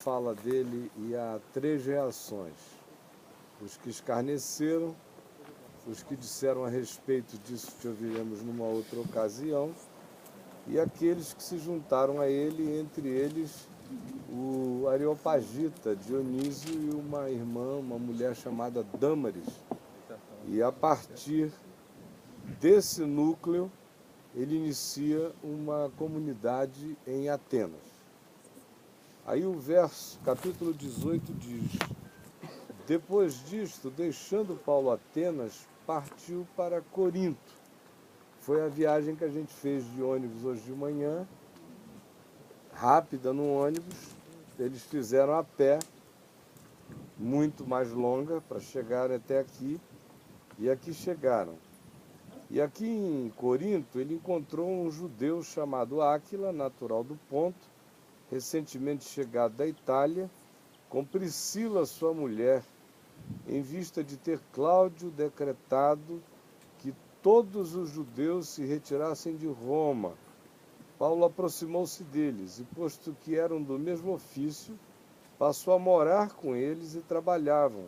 fala dele e há três reações: os que escarneceram, os que disseram a respeito disso que ouviremos numa outra ocasião, e aqueles que se juntaram a ele, entre eles o Areopagita, Dionísio e uma irmã, uma mulher chamada Dâmaris. E a partir desse núcleo, ele inicia uma comunidade em Atenas. Aí o capítulo 18 diz: depois disto, deixando Paulo Atenas, partiu para Corinto. Foi a viagem que a gente fez de ônibus hoje de manhã, rápida no ônibus. Eles fizeram a pé, muito mais longa, para chegar até aqui, e aqui chegaram. E aqui em Corinto ele encontrou um judeu chamado Áquila, natural do Ponto, recentemente chegado da Itália, com Priscila, sua mulher, em vista de ter Cláudio decretado que todos os judeus se retirassem de Roma. Paulo aproximou-se deles e, posto que eram do mesmo ofício, passou a morar com eles e trabalhavam,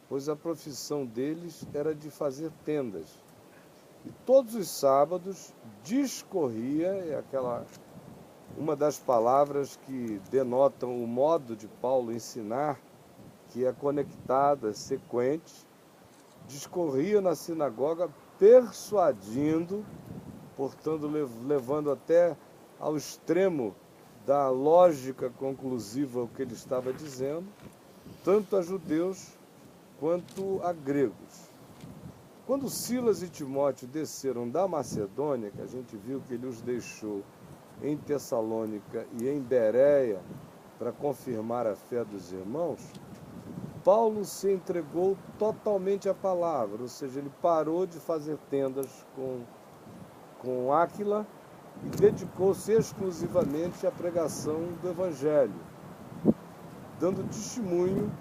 pois a profissão deles era de fazer tendas. E todos os sábados discorria, uma das palavras que denotam o modo de Paulo ensinar, que é conectada, sequente, discorria na sinagoga persuadindo, portanto levando até ao extremo da lógica conclusiva o que ele estava dizendo, tanto a judeus quanto a gregos. Quando Silas e Timóteo desceram da Macedônia, que a gente viu que ele os deixou em Tessalônica e em Bereia para confirmar a fé dos irmãos, Paulo se entregou totalmente à palavra, ou seja, ele parou de fazer tendas com Áquila e dedicou-se exclusivamente à pregação do Evangelho, dando testemunho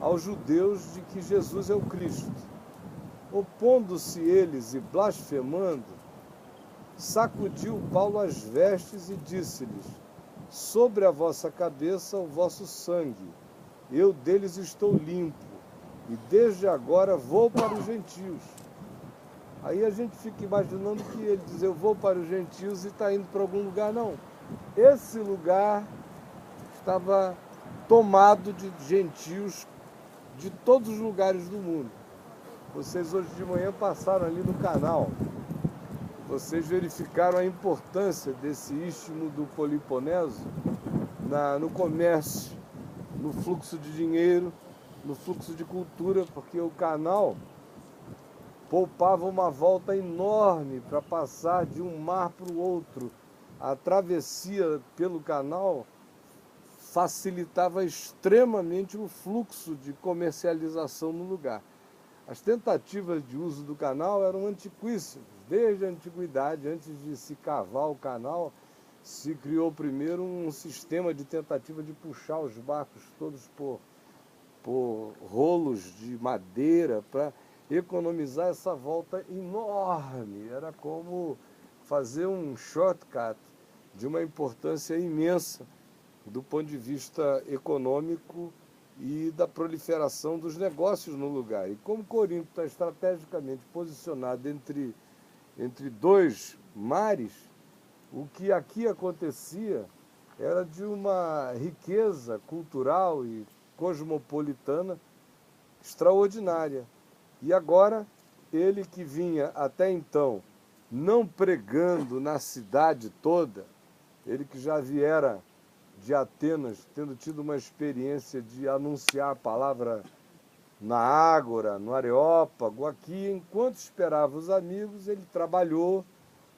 aos judeus de que Jesus é o Cristo. Opondo-se eles e blasfemando, sacudiu Paulo as vestes e disse-lhes: sobre a vossa cabeça o vosso sangue, eu deles estou limpo, e desde agora vou para os gentios. Aí a gente fica imaginando que ele diz: eu vou para os gentios e está indo para algum lugar. Não, esse lugar estava tomado de gentios de todos os lugares do mundo. Vocês hoje de manhã passaram ali no canal, vocês verificaram a importância desse istmo do Peloponeso no comércio, no fluxo de dinheiro, no fluxo de cultura, porque o canal poupava uma volta enorme para passar de um mar para o outro. A travessia pelo canal facilitava extremamente o fluxo de comercialização no lugar. As tentativas de uso do canal eram antiquíssimas. Desde a antiguidade, antes de se cavar o canal, se criou primeiro um sistema de tentativa de puxar os barcos todos por rolos de madeira para economizar essa volta enorme. Era como fazer um shortcut de uma importância imensa do ponto de vista econômico e da proliferação dos negócios no lugar. E como Corinto está estrategicamente posicionado entre dois mares, o que aqui acontecia era de uma riqueza cultural e cosmopolitana extraordinária. E agora, ele que vinha até então não pregando na cidade toda, ele que já viera de Atenas, tendo tido uma experiência de anunciar a palavra na Ágora, no Areópago, aqui, enquanto esperava os amigos, ele trabalhou,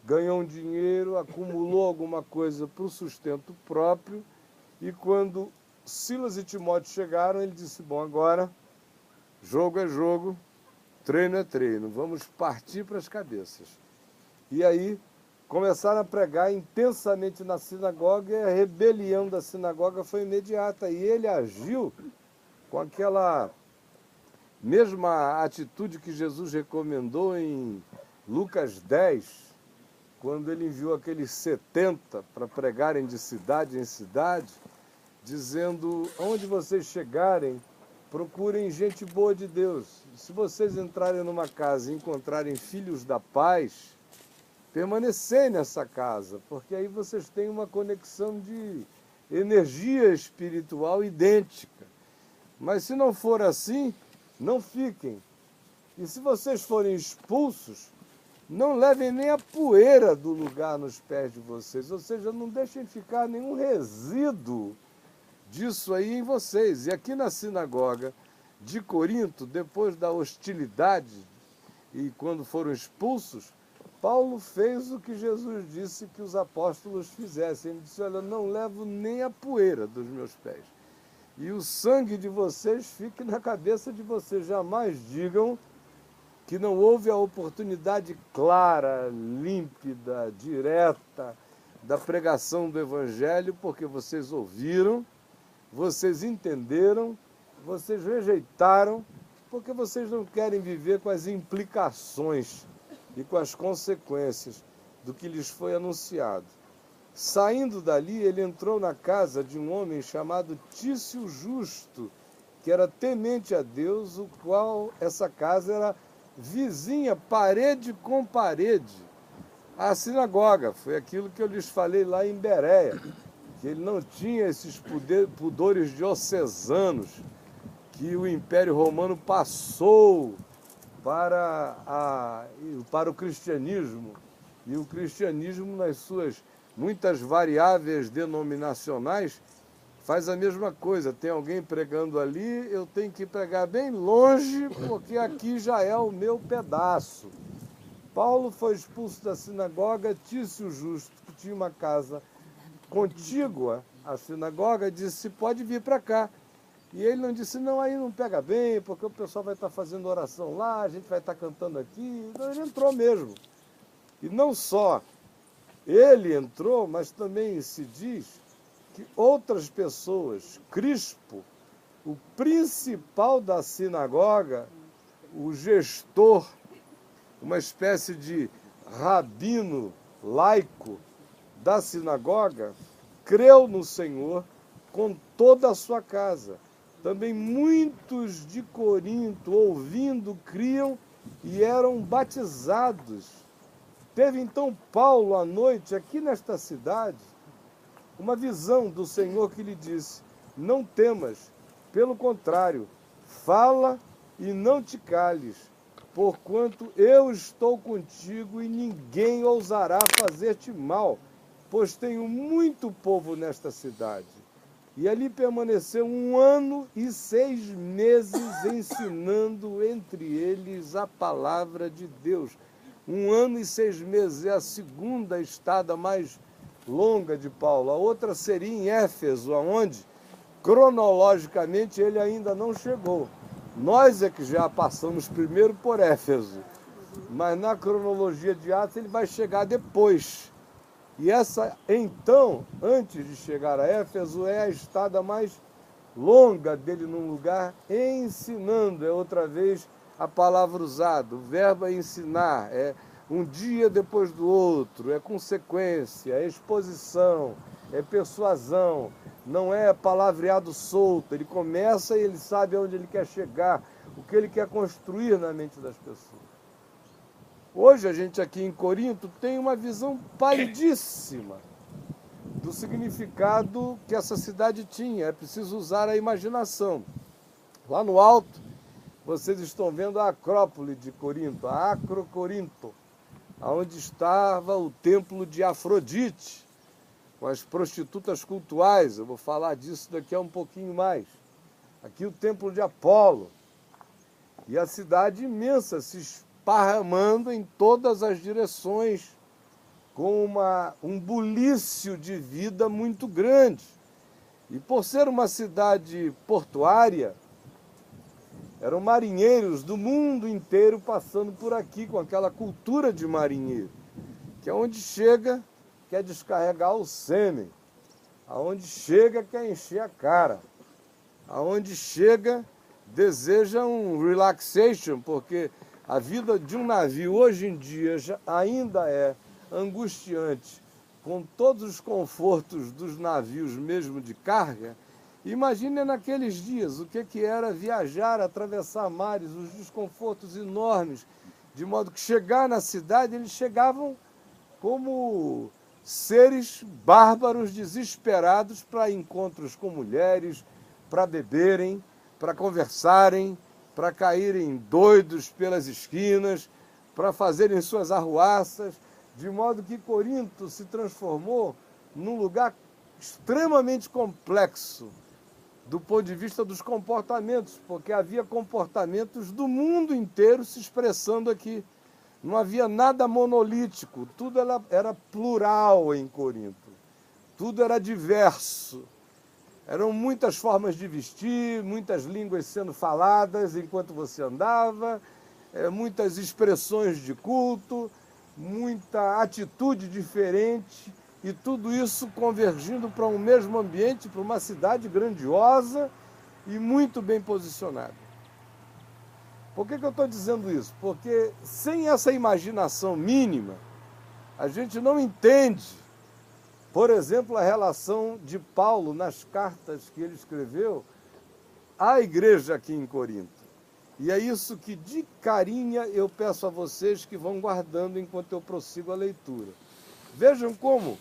ganhou um dinheiro, acumulou alguma coisa para o sustento próprio, e quando Silas e Timóteo chegaram, ele disse: bom, agora jogo é jogo, treino é treino, vamos partir para as cabeças. E aí começaram a pregar intensamente na sinagoga, e a rebelião da sinagoga foi imediata, e ele agiu com aquela mesma atitude que Jesus recomendou em Lucas 10, quando ele enviou aqueles 70 para pregarem de cidade em cidade. dizendo, onde vocês chegarem, procurem gente boa de Deus. Se vocês entrarem numa casa e encontrarem filhos da paz, permanecei nessa casa, porque aí vocês têm uma conexão de energia espiritual idêntica. Mas se não for assim, não fiquem. E se vocês forem expulsos, não levem nem a poeira do lugar nos pés de vocês, ou seja, não deixem ficar nenhum resíduo disso aí em vocês. E aqui na sinagoga de Corinto, depois da hostilidade e quando foram expulsos, Paulo fez o que Jesus disse que os apóstolos fizessem. Ele disse, olha, não levo nem a poeira dos meus pés. E o sangue de vocês fique na cabeça de vocês. Jamais digam que não houve a oportunidade clara, límpida, direta da pregação do Evangelho, porque vocês ouviram, vocês entenderam, vocês rejeitaram, porque vocês não querem viver com as implicações e com as consequências do que lhes foi anunciado. Saindo dali, ele entrou na casa de um homem chamado Tício Justo, que era temente a Deus, o qual essa casa era vizinha, parede com parede, à sinagoga. Foi aquilo que eu lhes falei lá em Bereia, que ele não tinha esses pudores diocesanos que o Império Romano passou para o cristianismo. E o cristianismo, nas suas muitas variáveis denominacionais, faz a mesma coisa. Tem alguém pregando ali, eu tenho que pregar bem longe, porque aqui já é o meu pedaço. Paulo foi expulso da sinagoga. Tício Justo, que tinha uma casa contígua à sinagoga, disse, pode vir para cá. E ele não disse, não, aí não pega bem, porque o pessoal vai estar fazendo oração lá, a gente vai estar cantando aqui. Então ele entrou mesmo. E não só ele entrou, mas também se diz que outras pessoas, Crispo, o principal da sinagoga, o gestor, uma espécie de rabino laico da sinagoga, creu no Senhor com toda a sua casa. Também muitos de Corinto, ouvindo, criam e eram batizados. Teve então Paulo à noite, aqui nesta cidade, uma visão do Senhor que lhe disse, não temas, pelo contrário, fala e não te cales, porquanto eu estou contigo e ninguém ousará fazer-te mal, pois tenho muito povo nesta cidade. E ali permaneceu 1 ano e 6 meses ensinando entre eles a palavra de Deus. 1 ano e 6 meses é a segunda estada mais longa de Paulo. A outra seria em Éfeso, onde cronologicamente ele ainda não chegou. Nós é que já passamos primeiro por Éfeso, mas na cronologia de Atos ele vai chegar depois. E essa, então, antes de chegar a Éfeso, é a estada mais longa dele num lugar ensinando. É outra vez a palavra usada, o verbo é ensinar, é um dia depois do outro, é consequência, é exposição, é persuasão, não é palavreado solto. Ele começa e ele sabe aonde ele quer chegar, o que ele quer construir na mente das pessoas. Hoje a gente aqui em Corinto tem uma visão paridíssima do significado que essa cidade tinha. É preciso usar a imaginação. Lá no alto, vocês estão vendo a Acrópole de Corinto, a Acrocorinto, onde estava o templo de Afrodite, com as prostitutas cultuais. Eu vou falar disso daqui a um pouquinho mais. Aqui o templo de Apolo. E a cidade imensa se esparramando em todas as direções, com um bulício de vida muito grande. E por ser uma cidade portuária, eram marinheiros do mundo inteiro passando por aqui, com aquela cultura de marinheiro, que aonde chega quer descarregar o sêmen, aonde chega quer encher a cara, aonde chega deseja um relaxation, porque a vida de um navio hoje em dia ainda é angustiante, com todos os confortos dos navios mesmo de carga, Imagine naqueles dias o que era viajar, atravessar mares, os desconfortos enormes, de modo que chegar na cidade, eles chegavam como seres bárbaros, desesperados para encontros com mulheres, para beberem, para conversarem, para caírem doidos pelas esquinas, para fazerem suas arruaças, de modo que Corinto se transformou num lugar extremamente complexo do ponto de vista dos comportamentos, porque havia comportamentos do mundo inteiro se expressando aqui. Não havia nada monolítico, tudo era plural em Corinto, tudo era diverso. Eram muitas formas de vestir, muitas línguas sendo faladas enquanto você andava, muitas expressões de culto, muita atitude diferente, e tudo isso convergindo para um mesmo ambiente, para uma cidade grandiosa e muito bem posicionada. Por que eu estou dizendo isso? Porque sem essa imaginação mínima, a gente não entende, por exemplo, a relação de Paulo nas cartas que ele escreveu à igreja aqui em Corinto. E é isso que de carinha eu peço a vocês que vão guardando enquanto eu prossigo a leitura. Vejam como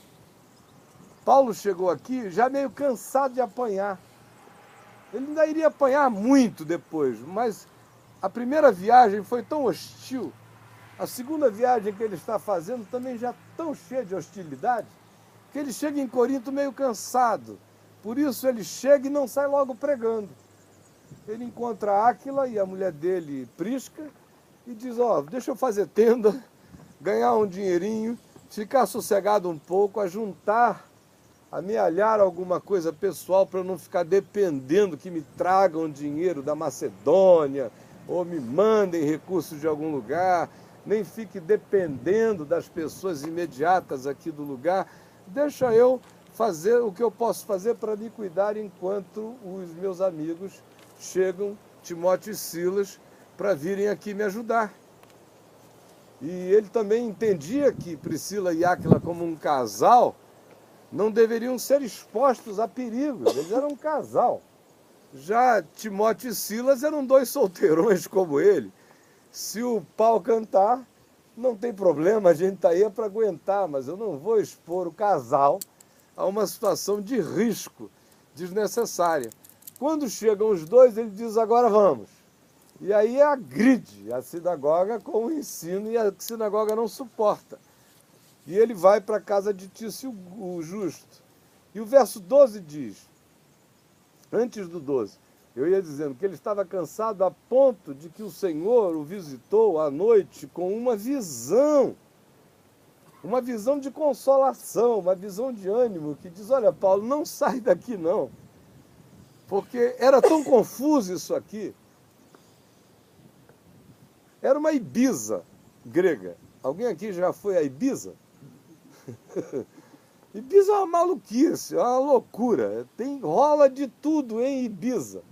Paulo chegou aqui já meio cansado de apanhar. Ele ainda iria apanhar muito depois, mas a primeira viagem foi tão hostil, a segunda viagem que ele está fazendo também já tão cheia de hostilidade, que ele chega em Corinto meio cansado. Por isso ele chega e não sai logo pregando. Ele encontra Áquila e a mulher dele, Prisca, e diz, deixa eu fazer tenda, ganhar um dinheirinho, ficar sossegado um pouco, amealhar alguma coisa pessoal para eu não ficar dependendo que me tragam dinheiro da Macedônia ou me mandem recursos de algum lugar, nem fique dependendo das pessoas imediatas aqui do lugar. Deixa eu fazer o que eu posso fazer para me cuidar enquanto os meus amigos chegam, Timóteo e Silas, para virem aqui me ajudar. E ele também entendia que Priscila e Áquila, como um casal, não deveriam ser expostos a perigos, eles eram um casal. Já Timóteo e Silas eram dois solteirões como ele. Se o pau cantar, não tem problema, a gente está aí para aguentar, mas eu não vou expor o casal a uma situação de risco desnecessária. Quando chegam os dois, ele diz, agora vamos. E aí agride a sinagoga com o ensino e a sinagoga não suporta. E ele vai para a casa de Tício o Justo. E o verso 12 diz, antes do 12, eu ia dizendo que ele estava cansado a ponto de que o Senhor o visitou à noite com uma visão de consolação, uma visão de ânimo, que diz, olha Paulo, não sai daqui não, porque era tão confuso isso aqui. Era uma Ibiza grega. Alguém aqui já foi a Ibiza? Ibiza é uma maluquice, é uma loucura. Rola de tudo em Ibiza.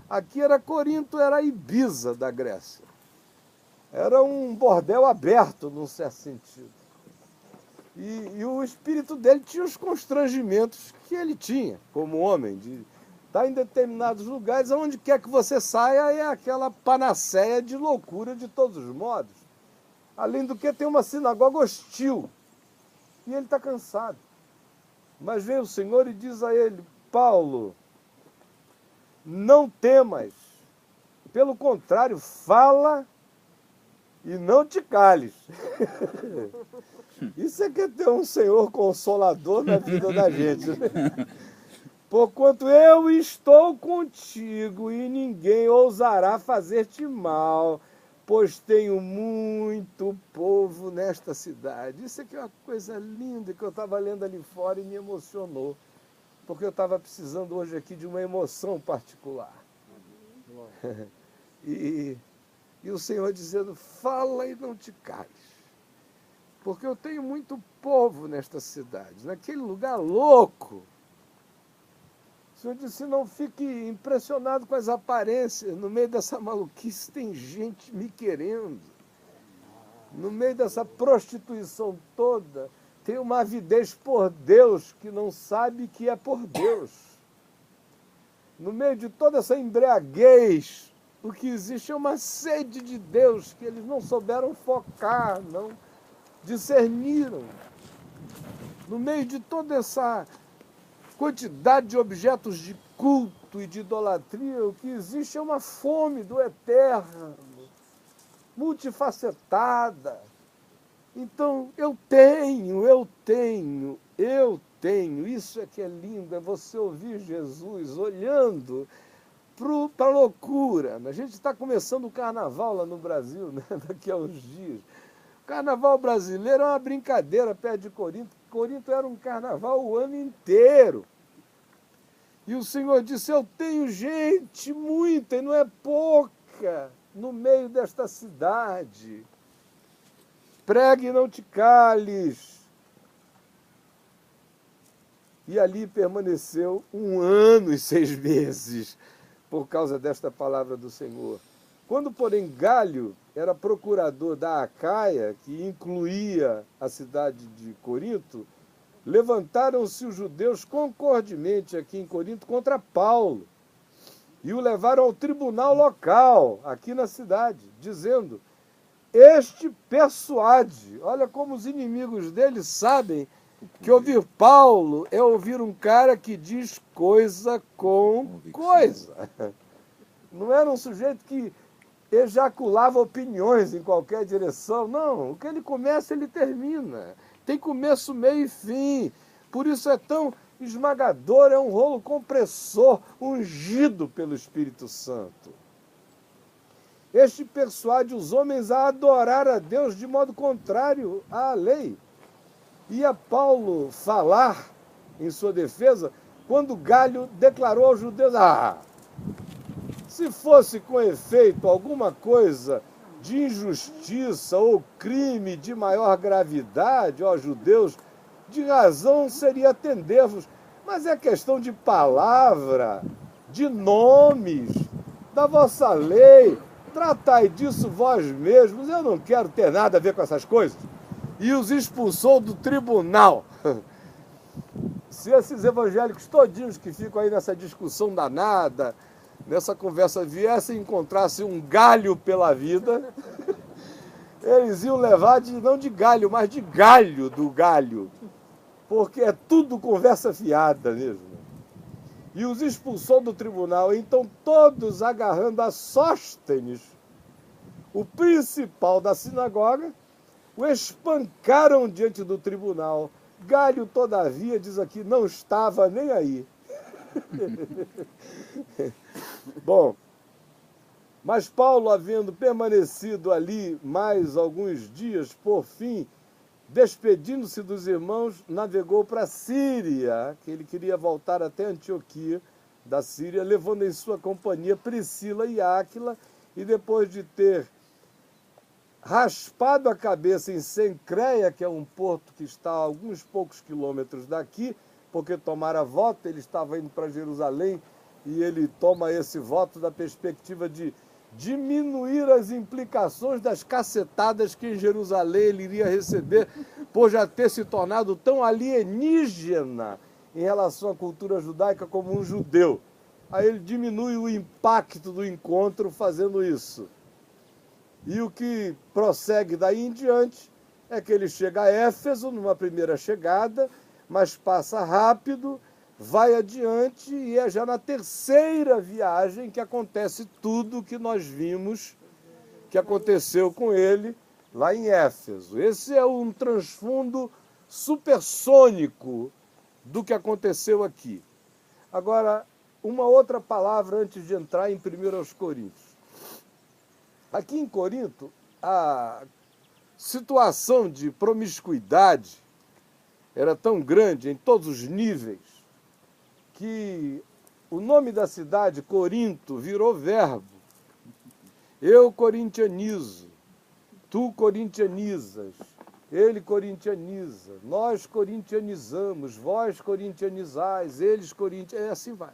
Aqui era Corinto, era a Ibiza da Grécia. Era um bordel aberto, num certo sentido. E o espírito dele tinha os constrangimentos que ele tinha, como homem, de estar em determinados lugares, onde quer que você saia, é aquela panaceia de loucura de todos os modos. Além do que, tem uma sinagoga hostil. E ele está cansado. Mas vem o Senhor e diz a ele, Paulo, não temas. Pelo contrário, fala e não te cales. Isso é que é ter um Senhor consolador na vida da gente. Porquanto eu estou contigo e ninguém ousará fazer-te mal, pois tenho muito povo nesta cidade. Isso aqui é uma coisa linda que eu estava lendo ali fora e me emocionou, porque eu estava precisando hoje aqui de uma emoção particular. E o Senhor dizendo, fala e não te cales, porque eu tenho muito povo nesta cidade, naquele lugar louco. O Senhor disse, não fique impressionado com as aparências. No meio dessa maluquice tem gente me querendo. No meio dessa prostituição toda, tem uma avidez por Deus que não sabe que é por Deus. no meio de toda essa embriaguez, o que existe é uma sede de Deus que eles não souberam focar, não discerniram. No meio de toda essa quantidade de objetos de culto e de idolatria, o que existe é uma fome do eterno, multifacetada. Então, eu tenho, isso é que é lindo, é você ouvir Jesus olhando para a loucura. A gente está começando o carnaval lá no Brasil, né? Daqui a uns dias. O carnaval brasileiro é uma brincadeira perto de Corinto. Corinto era um carnaval o ano inteiro. E o Senhor disse, eu tenho gente, muita, e não é pouca, no meio desta cidade. Pregue e não te cales. E ali permaneceu 1 ano e 6 meses, por causa desta palavra do Senhor. Quando, porém, Gálio era procurador da Acaia, que incluía a cidade de Corinto, levantaram-se os judeus concordemente aqui em Corinto contra Paulo e o levaram ao tribunal local, aqui na cidade, dizendo, este persuade, olha como os inimigos dele sabem que ouvir Paulo é ouvir um cara que diz coisa com coisa. Não era um sujeito que ejaculava opiniões em qualquer direção, não, o que ele começa, ele termina. Tem começo, meio e fim. Por isso é tão esmagador, é um rolo compressor, ungido pelo Espírito Santo. Este persuade os homens a adorar a Deus de modo contrário à lei. Ia Paulo falar em sua defesa quando Gálio declarou aos judeus, se fosse com efeito alguma coisa de injustiça ou crime de maior gravidade, ó judeus, de razão seria atender-vos. Mas é questão de palavra, de nomes, da vossa lei. Tratai disso vós mesmos, eu não quero ter nada a ver com essas coisas. E os expulsou do tribunal. Se esses evangélicos todinhos que ficam aí nessa discussão danada, nessa conversa, viessem e encontrassem um galho pela vida, eles iam levar não de galho, mas de galho do galho, porque é tudo conversa fiada mesmo. E os expulsou do tribunal, então todos agarrando a Sóstenes, o principal da sinagoga, o espancaram diante do tribunal. Gálio, todavia, diz aqui, não estava nem aí. Bom, mas Paulo, havendo permanecido ali mais alguns dias, por fim, despedindo-se dos irmãos, navegou para a Síria, que ele queria voltar até Antioquia da Síria, levando em sua companhia Priscila e Áquila, e depois de ter raspado a cabeça em Cencreia, que é um porto que está a alguns poucos quilômetros daqui, porque tomara voto, ele estava indo para Jerusalém, e ele toma esse voto da perspectiva de diminuir as implicações das cacetadas que em Jerusalém ele iria receber por já ter se tornado tão alienígena em relação à cultura judaica como um judeu. Aí ele diminui o impacto do encontro fazendo isso. E o que prossegue daí em diante é que ele chega a Éfeso numa primeira chegada, mas passa rápido, vai adiante e é já na terceira viagem que acontece tudo o que nós vimos que aconteceu com ele lá em Éfeso. Esse é um transfundo supersônico do que aconteceu aqui. Agora, uma outra palavra antes de entrar em 1 Coríntios. Aqui em Corinto, a situação de promiscuidade era tão grande em todos os níveis que o nome da cidade, Corinto, virou verbo. Eu corintianizo, tu corintianizas, ele corintianiza, nós corintianizamos, vós corintianizais, eles corintianizam, assim vai.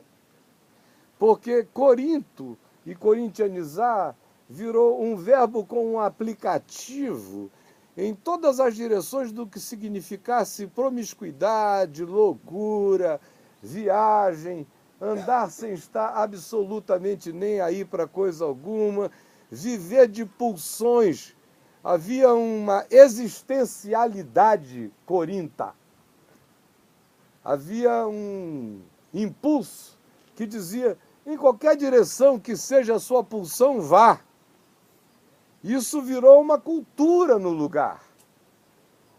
Porque Corinto e corintianizar virou um verbo com um aplicativo em todas as direções do que significasse promiscuidade, loucura, viagem, andar sem estar absolutamente nem aí para coisa alguma, viver de pulsões. Havia uma existencialidade corinta. Havia um impulso que dizia, em qualquer direção que seja a sua pulsão, vá. Isso virou uma cultura no lugar.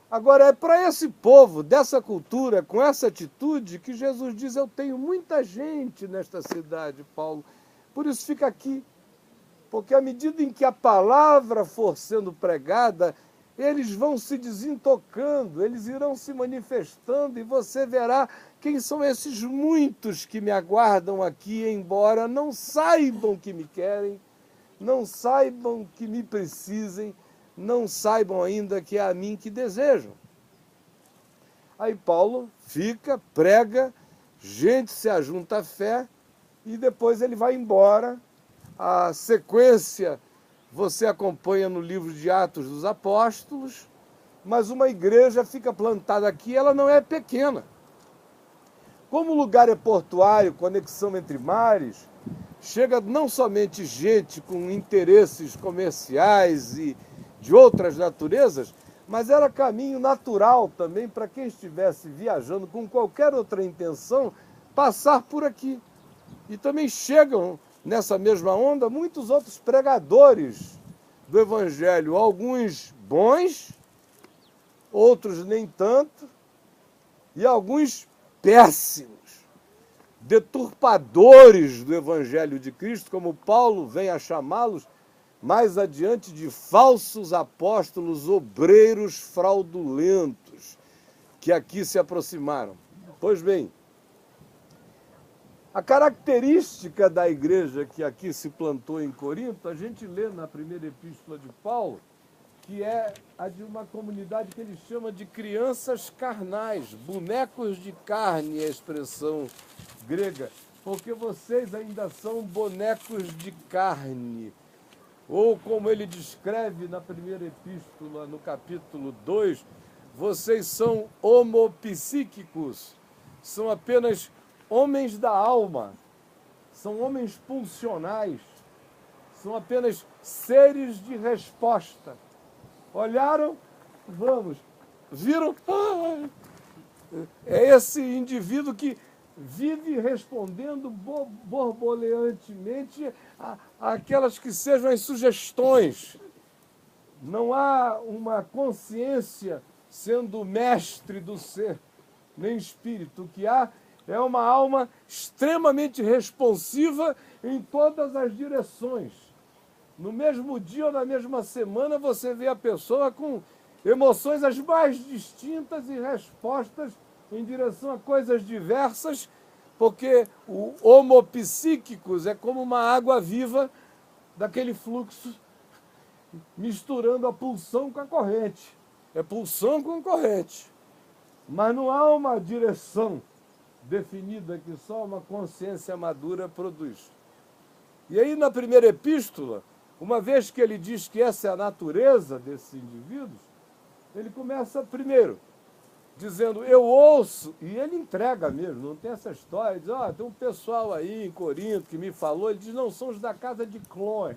Agora, é para esse povo, dessa cultura, com essa atitude, que Jesus diz, eu tenho muita gente nesta cidade, Paulo, por isso fica aqui. Porque à medida em que a palavra for sendo pregada, eles vão se desentocando, eles irão se manifestando, e você verá quem são esses muitos que me aguardam aqui, embora não saibam que me querem, não saibam que me precisem, não saibam ainda que é a mim que desejam. Aí Paulo fica, prega, gente se ajunta à fé, e depois ele vai embora. A sequência você acompanha no livro de Atos dos Apóstolos, mas uma igreja fica plantada aqui, ela não é pequena. Como o lugar é portuário, conexão entre mares, chega não somente gente com interesses comerciais e de outras naturezas, mas era caminho natural também para quem estivesse viajando com qualquer outra intenção, passar por aqui. E também chegam nessa mesma onda muitos outros pregadores do Evangelho, alguns bons, outros nem tanto, e alguns péssimos, deturpadores do Evangelho de Cristo, como Paulo vem a chamá-los mais adiante de falsos apóstolos, obreiros fraudulentos, que aqui se aproximaram. Pois bem, a característica da igreja que aqui se plantou em Corinto, a gente lê na primeira epístola de Paulo, que é a de uma comunidade que ele chama de crianças carnais, bonecos de carne, é a expressão grega, porque vocês ainda são bonecos de carne. Ou como ele descreve na primeira epístola, no capítulo 2, vocês são homopsíquicos, são apenas homens da alma, são homens pulsionais, são apenas seres de resposta. Olharam, vamos, viram, é esse indivíduo que vive respondendo borboleantemente àquelas que sejam as sugestões. Não há uma consciência sendo mestre do ser, nem espírito. O que há é uma alma extremamente responsiva em todas as direções. No mesmo dia ou na mesma semana você vê a pessoa com emoções as mais distintas e respostas em direção a coisas diversas, porque o homopsíquicos é como uma água viva daquele fluxo, misturando a pulsão com a corrente. É pulsão com corrente. Mas não há uma direção definida que só uma consciência madura produz. E aí, na primeira epístola, uma vez que ele diz que essa é a natureza desses indivíduos, ele começa primeiro dizendo, eu ouço, e ele entrega mesmo, não tem essa história, diz, tem um pessoal aí em Corinto que me falou, ele diz, não, são os da casa de Clóe,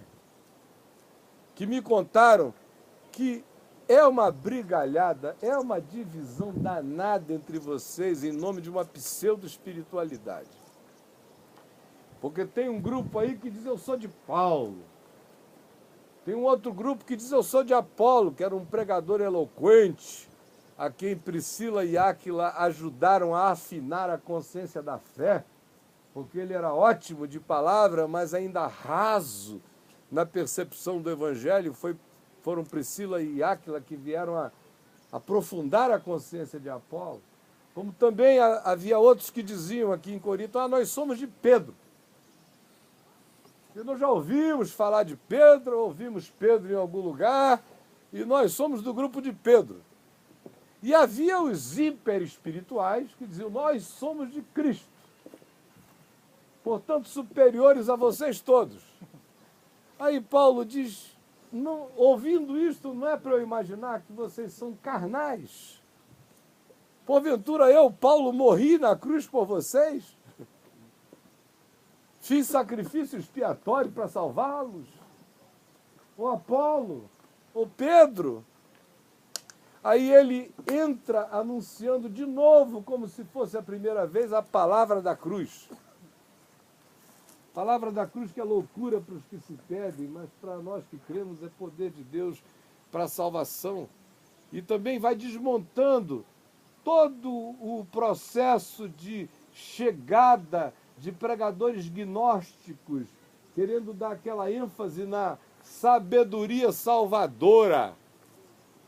que me contaram que é uma brigalhada, é uma divisão danada entre vocês em nome de uma pseudo-espiritualidade. Porque tem um grupo aí que diz, eu sou de Paulo. Tem um outro grupo que diz, eu sou de Apolo, que era um pregador eloquente, a quem Priscila e Áquila ajudaram a afinar a consciência da fé, porque ele era ótimo de palavra, mas ainda raso na percepção do Evangelho. Foram Priscila e Áquila que vieram a aprofundar a consciência de Apolo. Como também havia outros que diziam aqui em Corinto, nós somos de Pedro. E nós já ouvimos falar de Pedro, ouvimos Pedro em algum lugar, e nós somos do grupo de Pedro. E havia os hiperespirituais que diziam, nós somos de Cristo, portanto superiores a vocês todos. Aí Paulo diz, não, ouvindo isto, não é para eu imaginar que vocês são carnais. Porventura eu, Paulo, morri na cruz por vocês? Fiz sacrifício expiatório para salvá-los. Ou Apolo, ou Pedro. Aí ele entra anunciando de novo, como se fosse a primeira vez, a palavra da cruz. Palavra da cruz que é loucura para os que se perdem, mas para nós que cremos é poder de Deus para a salvação. E também vai desmontando todo o processo de chegada de pregadores gnósticos, querendo dar aquela ênfase na sabedoria salvadora,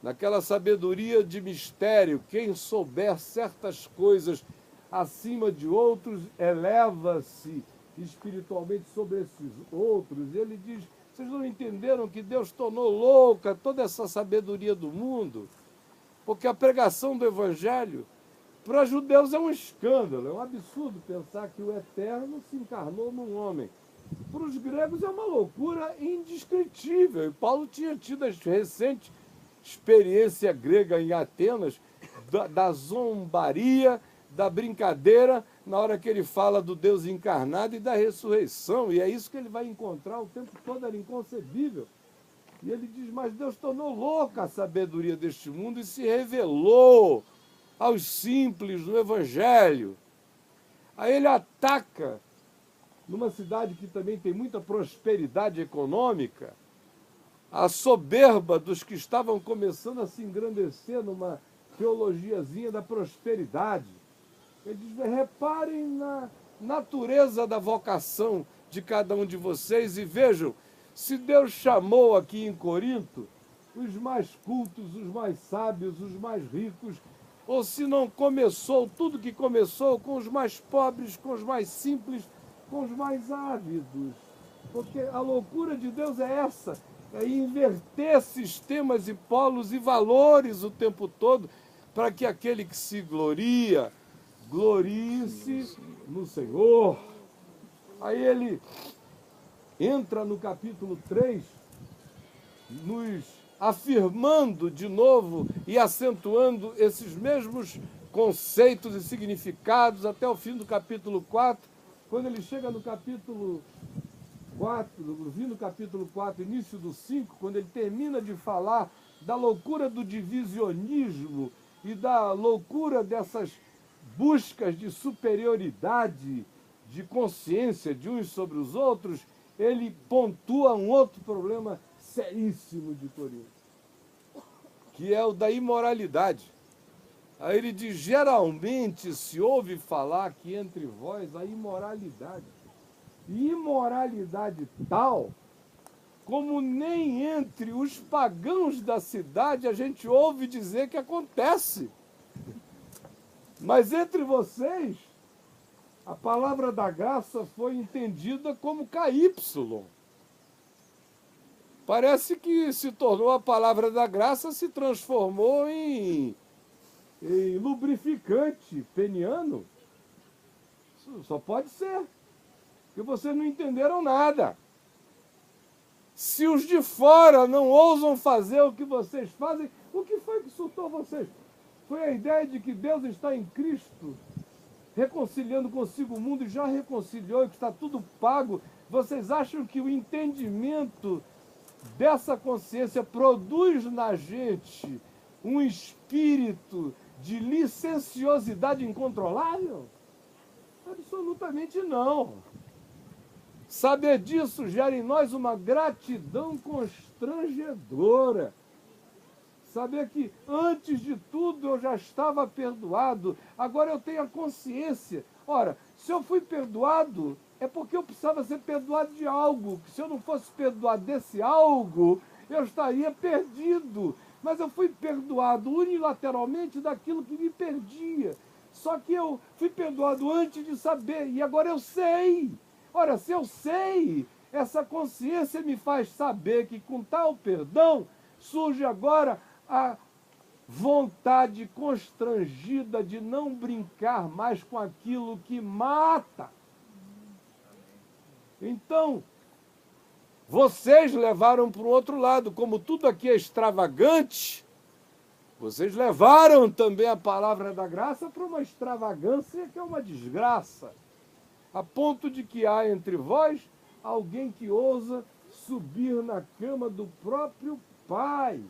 naquela sabedoria de mistério. Quem souber certas coisas acima de outros, eleva-se espiritualmente sobre esses outros. Ele diz, vocês não entenderam que Deus tornou louca toda essa sabedoria do mundo? Porque a pregação do Evangelho, para os judeus é um escândalo, é um absurdo pensar que o Eterno se encarnou num homem. Para os gregos é uma loucura indescritível. E Paulo tinha tido a recente experiência grega em Atenas, da zombaria, da brincadeira, na hora que ele fala do Deus encarnado e da ressurreição. E é isso que ele vai encontrar o tempo todo, era inconcebível. E ele diz, mas Deus tornou louca a sabedoria deste mundo e se revelou aos simples no Evangelho. Aí ele ataca, numa cidade que também tem muita prosperidade econômica, a soberba dos que estavam começando a se engrandecer numa teologiazinha da prosperidade. Ele diz, reparem na natureza da vocação de cada um de vocês e vejam, se Deus chamou aqui em Corinto os mais cultos, os mais sábios, os mais ricos, ou se não começou tudo que começou com os mais pobres, com os mais simples, com os mais ávidos. Porque a loucura de Deus é essa, é inverter sistemas e polos e valores o tempo todo, para que aquele que se gloria, glorie-se no Senhor. Aí ele entra no capítulo 3, nos afirmando de novo e acentuando esses mesmos conceitos e significados até o fim do capítulo 4, quando ele chega no capítulo 4, no fim do capítulo 4, início do 5, quando ele termina de falar da loucura do divisionismo e da loucura dessas buscas de superioridade, de consciência de uns sobre os outros, ele pontua um outro problema seríssimo de Corinto, que é o da imoralidade. Aí ele diz, geralmente se ouve falar que entre vós há imoralidade. E imoralidade tal, como nem entre os pagãos da cidade a gente ouve dizer que acontece. Mas entre vocês, a palavra da graça foi entendida como KY. Parece que se tornou a palavra da graça, se transformou em lubrificante peniano. Isso só pode ser, porque vocês não entenderam nada. Se os de fora não ousam fazer o que vocês fazem, o que foi que surtou vocês? Foi a ideia de que Deus está em Cristo, reconciliando consigo o mundo, e já reconciliou, e que está tudo pago. Vocês acham que o entendimento dessa consciência produz na gente um espírito de licenciosidade incontrolável? Absolutamente não. Saber disso gera em nós uma gratidão constrangedora. Saber que antes de tudo eu já estava perdoado, agora eu tenho a consciência. Ora, se eu fui perdoado, é porque eu precisava ser perdoado de algo. Se eu não fosse perdoado desse algo, eu estaria perdido. Mas eu fui perdoado unilateralmente daquilo que me perdia. Só que eu fui perdoado antes de saber, e agora eu sei. Ora, se eu sei, essa consciência me faz saber que com tal perdão surge agora a vontade constrangida de não brincar mais com aquilo que mata. Então, vocês levaram para o outro lado, como tudo aqui é extravagante, vocês levaram também a palavra da graça para uma extravagância que é uma desgraça. a ponto de que há entre vós alguém que ousa subir na cama do próprio pai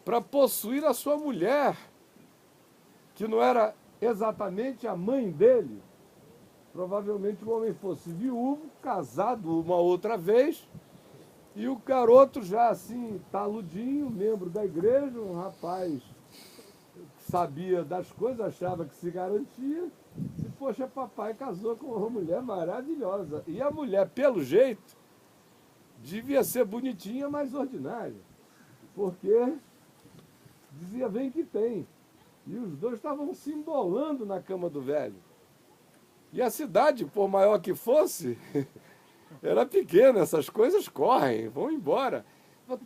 para possuir a sua mulher, que não era exatamente a mãe dele. Provavelmente o homem fosse viúvo, casado uma outra vez, e o garoto já assim, taludinho, membro da igreja, um rapaz que sabia das coisas, achava que se garantia. E, poxa, papai casou com uma mulher maravilhosa. E a mulher, pelo jeito, devia ser bonitinha, mas ordinária. Porque dizia, vem que tem. E os dois estavam se embolando na cama do velho. E a cidade, por maior que fosse, era pequena, essas coisas correm, vão embora.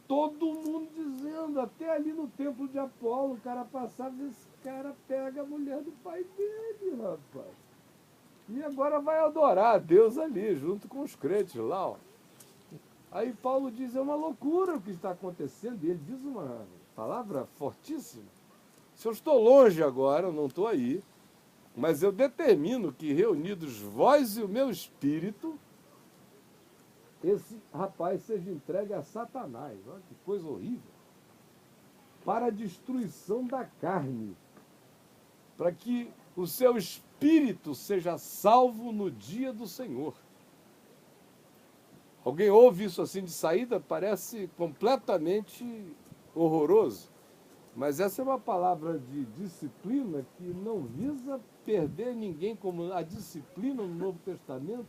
Todo mundo dizendo, até ali no templo de Apolo, o cara passava e esse cara pega a mulher do pai dele, rapaz. E agora vai adorar a Deus ali, junto com os crentes lá, ó. Aí Paulo diz, é uma loucura o que está acontecendo. E ele diz uma palavra fortíssima. Se eu estou longe agora, eu não estou aí, mas eu determino que, reunidos vós e o meu espírito, esse rapaz seja entregue a Satanás. Olha que coisa horrível. Para a destruição da carne. Para que o seu espírito seja salvo no dia do Senhor. Alguém ouve isso assim de saída? Parece completamente horroroso. Mas essa é uma palavra de disciplina que não visa perder ninguém, como a disciplina no Novo Testamento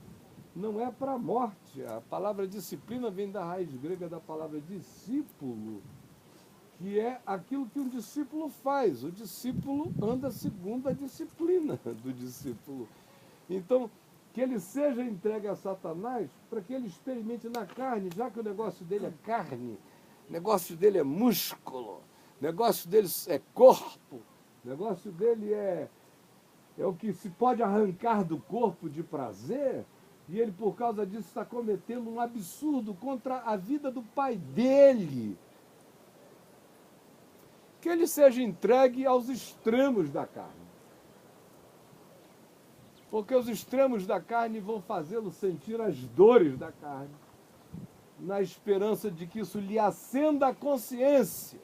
não é para a morte. A palavra disciplina vem da raiz grega da palavra discípulo, que é aquilo que um discípulo faz. O discípulo anda segundo a disciplina do discípulo. Então, que ele seja entregue a Satanás para que ele experimente na carne, já que o negócio dele é carne, o negócio dele é músculo, o negócio dele é corpo, o negócio dele é o que se pode arrancar do corpo de prazer, e ele, por causa disso, está cometendo um absurdo contra a vida do pai dele. Que ele seja entregue aos extremos da carne. Porque os extremos da carne vão fazê-lo sentir as dores da carne, na esperança de que isso lhe acenda a consciência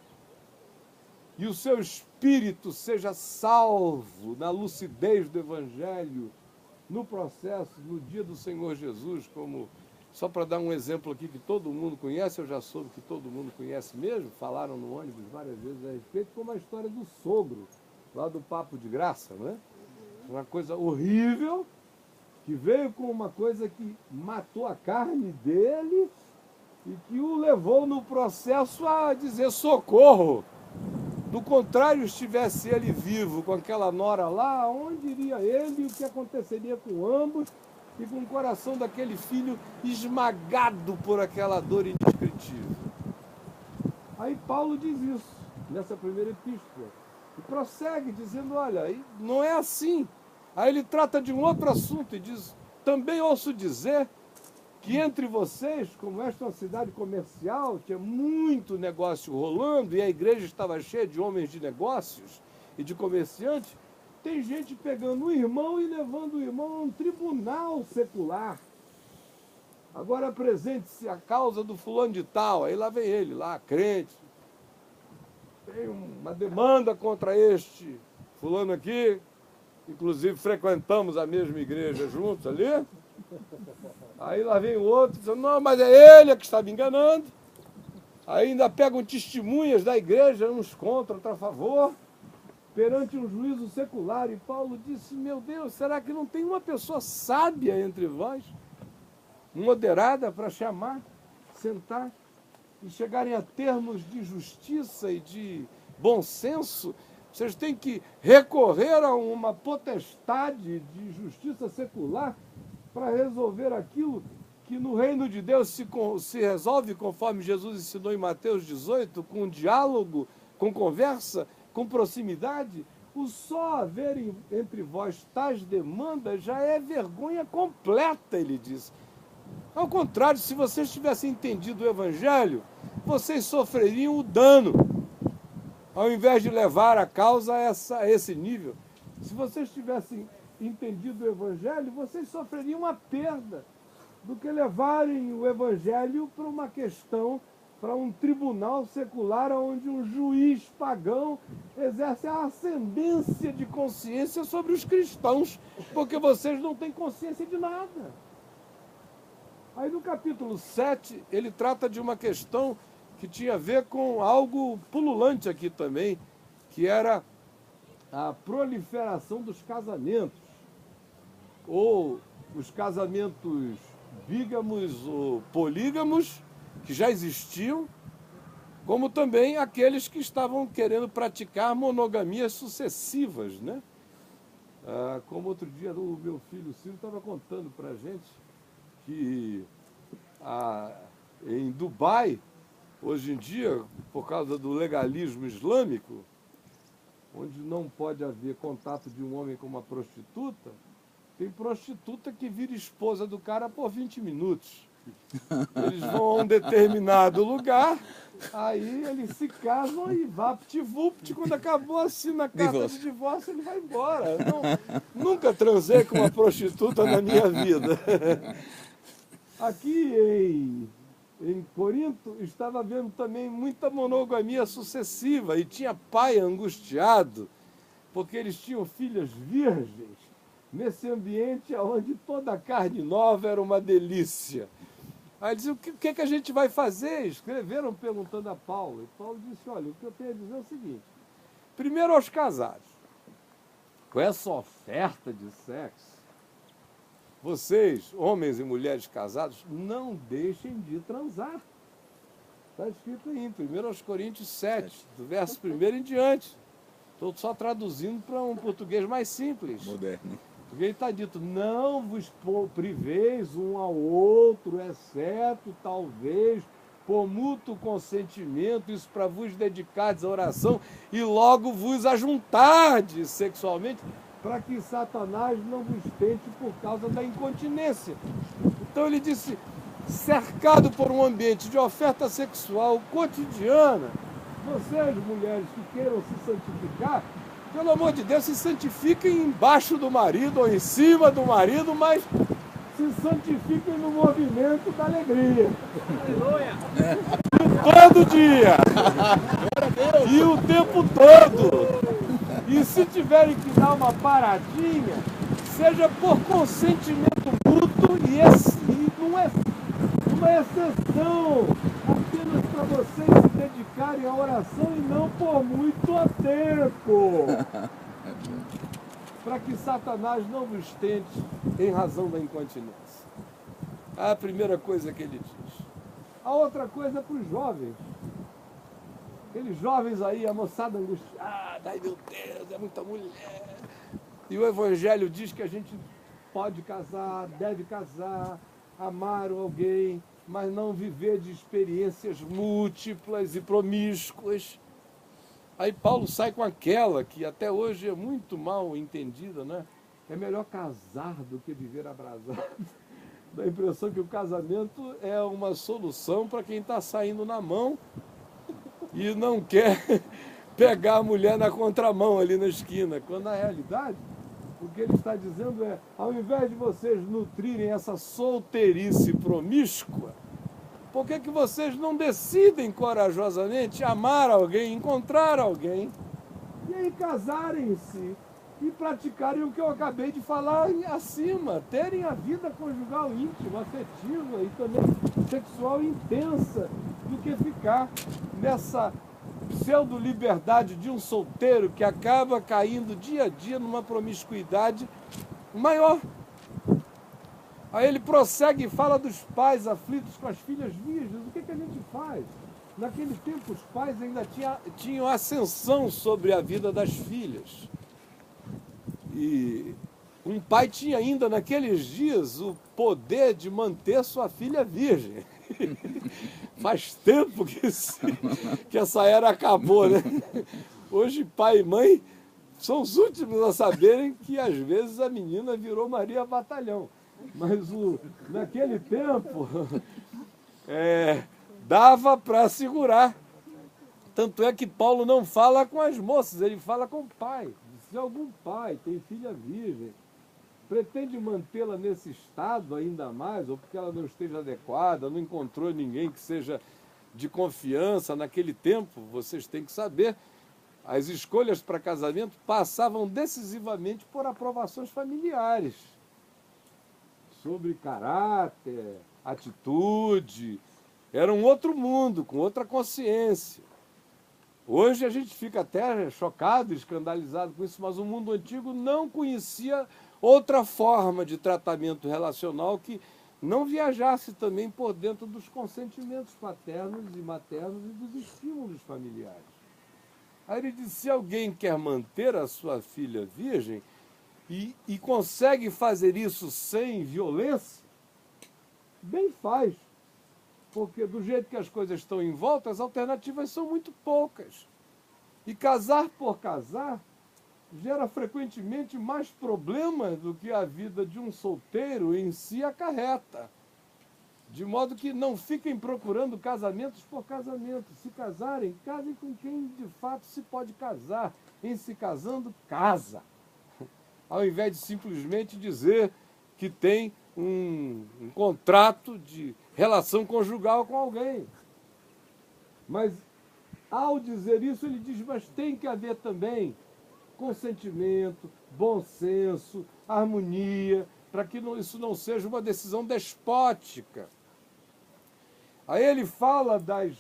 e o seu espírito seja salvo na lucidez do Evangelho, no processo, no dia do Senhor Jesus, como, só para dar um exemplo aqui que todo mundo conhece, eu já soube que todo mundo conhece mesmo, falaram no ônibus várias vezes a respeito, como a história do sogro, lá do Papo de Graça, não é? Uma coisa horrível, que veio com uma coisa que matou a carne dele e que o levou no processo a dizer socorro. Do contrário, estivesse ele vivo com aquela nora lá, onde iria ele e o que aconteceria com ambos e com o coração daquele filho esmagado por aquela dor indescritível. Aí Paulo diz isso, nessa primeira epístola. E prossegue dizendo, olha, não é assim. Aí ele trata de um outro assunto e diz, também ouço dizer que entre vocês, como esta é uma cidade comercial, tinha muito negócio rolando e a igreja estava cheia de homens de negócios e de comerciantes, tem gente pegando o irmão e levando o irmão a um tribunal secular. Agora apresente-se a causa do fulano de tal, aí lá vem ele, lá crente, tem uma demanda contra este fulano aqui, inclusive frequentamos a mesma igreja juntos ali. Aí lá vem o outro dizendo, não, mas é ele que está me enganando. Aí ainda pegam testemunhas da igreja, uns contra, outros a favor, perante um juízo secular. E Paulo disse, meu Deus, será que não tem uma pessoa sábia entre vós, moderada para chamar, sentar e chegarem a termos de justiça e de bom senso? Vocês têm que recorrer a uma potestade de justiça secular para resolver aquilo que no reino de Deus se resolve, conforme Jesus ensinou em Mateus 18, com diálogo, com conversa, com proximidade. O só haver entre vós tais demandas já é vergonha completa, ele disse. Ao contrário, se vocês tivessem entendido o Evangelho, vocês sofreriam o dano, ao invés de levar a causa a esse nível. Se vocês tivessem entendido o Evangelho, vocês sofreriam uma perda do que levarem o Evangelho para uma questão, para um tribunal secular onde um juiz pagão exerce a ascendência de consciência sobre os cristãos, porque vocês não têm consciência de nada. Aí no capítulo 7, ele trata de uma questão que tinha a ver com algo pululante aqui também, que era a proliferação dos casamentos, ou os casamentos bígamos ou polígamos, que já existiam, como também aqueles que estavam querendo praticar monogamias sucessivas, né? Como outro dia o meu filho Ciro estava contando para a gente que em Dubai, hoje em dia, por causa do legalismo islâmico, onde não pode haver contato de um homem com uma prostituta, tem prostituta que vira esposa do cara por 20 minutos. Eles vão a um determinado lugar, aí eles se casam e vapt-vupt, quando acabou, assina a carta de divórcio, ele vai embora. Nunca transei com uma prostituta na minha vida. Aqui em Corinto, estava havendo também muita monogamia sucessiva, e tinha pai angustiado, porque eles tinham filhas virgens, nesse ambiente onde toda a carne nova era uma delícia. Aí diziam, o que a gente vai fazer? Escreveram perguntando a Paulo. E Paulo disse, olha, o que eu tenho a dizer é o seguinte. Primeiro aos casados. Com essa oferta de sexo, vocês, homens e mulheres casados, não deixem de transar. Está escrito aí, em 1 Coríntios 7, do verso 1 em diante. Estou só traduzindo para um português mais simples. Moderno. Porque está dito, não vos priveis um ao outro, exceto, talvez, por mútuo consentimento, isso para vos dedicardes à oração e logo vos ajuntardes sexualmente, para que Satanás não vos tente por causa da incontinência. Então ele disse, cercado por um ambiente de oferta sexual cotidiana, vocês, mulheres que queiram se santificar, pelo amor de Deus, se santifiquem embaixo do marido ou em cima do marido, mas se santifiquem no movimento da alegria. Aleluia! E todo dia! E o tempo todo! E se tiverem que dar uma paradinha, seja por consentimento mútuo e não é uma exceção apenas para vocês se dedicarem à oração e não por muito tempo, para que Satanás não vos tente em razão da incontinência. A primeira coisa que ele diz. A outra coisa é para os jovens. Aqueles jovens aí, a moçada angustiada, ai meu Deus, é muita mulher. E o Evangelho diz que a gente pode casar, deve casar, amar alguém, mas não viver de experiências múltiplas e promíscuas. Aí Paulo sai com aquela que até hoje é muito mal entendida, né? É melhor casar do que viver abrasado. Dá a impressão que o casamento é uma solução para quem está saindo na mão e não quer pegar a mulher na contramão ali na esquina, quando na realidade o que ele está dizendo é, ao invés de vocês nutrirem essa solteirice promíscua, por que vocês não decidem corajosamente amar alguém, encontrar alguém, e aí casarem-se e praticarem o que eu acabei de falar acima, terem a vida conjugal íntima, afetiva e também sexual intensa, do que ficar nessa pseudo-liberdade de um solteiro que acaba caindo dia a dia numa promiscuidade maior. Aí ele prossegue e fala dos pais aflitos com as filhas virgens. O que a gente faz? Naquele tempo os pais ainda tinham ascensão sobre a vida das filhas. E um pai tinha ainda naqueles dias o poder de manter sua filha virgem. Faz tempo que essa era acabou, né? Hoje pai e mãe são os últimos a saberem que às vezes a menina virou Maria Batalhão. Mas naquele tempo dava para segurar. Tanto é que Paulo não fala com as moças, ele fala com o pai. Se algum pai tem filha virgem pretende mantê-la nesse estado ainda mais, ou porque ela não esteja adequada, não encontrou ninguém que seja de confiança naquele tempo, vocês têm que saber, as escolhas para casamento passavam decisivamente por aprovações familiares, sobre caráter, atitude, era um outro mundo, com outra consciência. Hoje a gente fica até chocado, escandalizado com isso, mas o mundo antigo não conhecia outra forma de tratamento relacional que não viajasse também por dentro dos consentimentos paternos e maternos e dos estímulos familiares. Aí ele disse, se alguém quer manter a sua filha virgem e consegue fazer isso sem violência, bem faz. Porque do jeito que as coisas estão em volta, as alternativas são muito poucas. E casar por casar gera frequentemente mais problemas do que a vida de um solteiro em si acarreta. De modo que não fiquem procurando casamentos por casamento. Se casarem, casem com quem de fato se pode casar. Em se casando, casa. Ao invés de simplesmente dizer que tem um contrato de relação conjugal com alguém. Mas, ao dizer isso, ele diz, mas tem que haver também consentimento, bom senso, harmonia, para que isso não seja uma decisão despótica. Aí ele fala das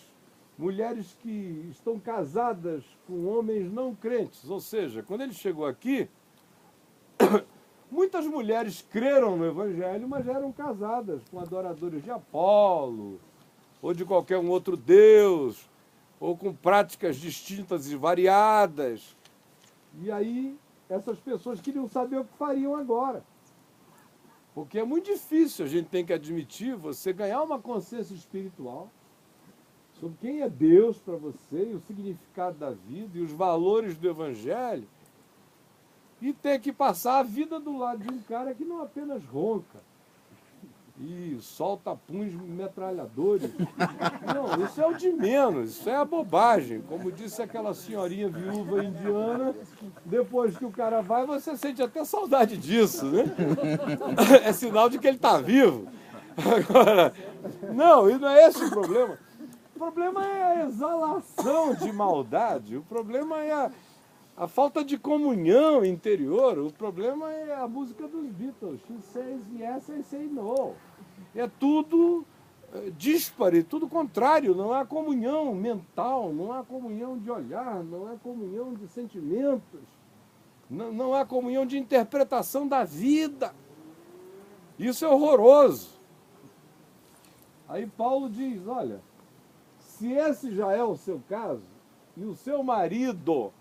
mulheres que estão casadas com homens não crentes, ou seja, quando ele chegou aqui, muitas mulheres creram no Evangelho, mas já eram casadas com adoradores de Apolo, ou de qualquer um outro deus, ou com práticas distintas e variadas. E aí, essas pessoas queriam saber o que fariam agora. Porque é muito difícil, a gente tem que admitir, você ganhar uma consciência espiritual sobre quem é Deus para você, e o significado da vida, e os valores do Evangelho, e ter que passar a vida do lado de um cara que não apenas ronca e solta puns metralhadores. Não, isso é o de menos, isso é a bobagem. Como disse aquela senhorinha viúva indiana, depois que o cara vai, você sente até saudade disso, né? É sinal de que ele está vivo. Agora, não, e não é esse o problema. O problema é a exalação de maldade, o problema é a falta de comunhão interior, o problema é a música dos Beatles. She says yes, I say no. É tudo díspare, tudo contrário, não há comunhão mental, não há comunhão de olhar, não há comunhão de sentimentos, não há comunhão de interpretação da vida. Isso é horroroso. Aí Paulo diz, olha, se esse já é o seu caso, e o seu marido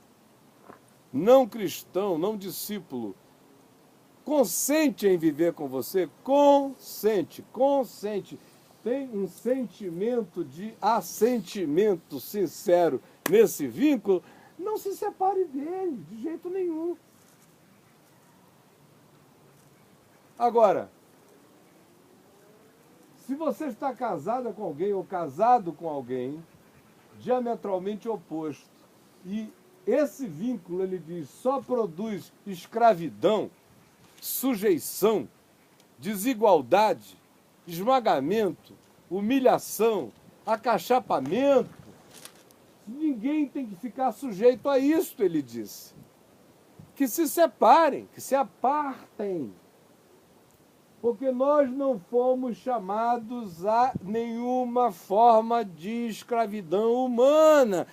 não cristão, não discípulo, consente em viver com você, consente, tem um sentimento de assentimento sincero nesse vínculo, não se separe dele, de jeito nenhum. Agora, se você está casada com alguém ou casado com alguém diametralmente oposto, e esse vínculo, ele diz, só produz escravidão, sujeição, desigualdade, esmagamento, humilhação, acachapamento, ninguém tem que ficar sujeito a isso, ele disse. Que se separem, que se apartem. Porque nós não fomos chamados a nenhuma forma de escravidão humana.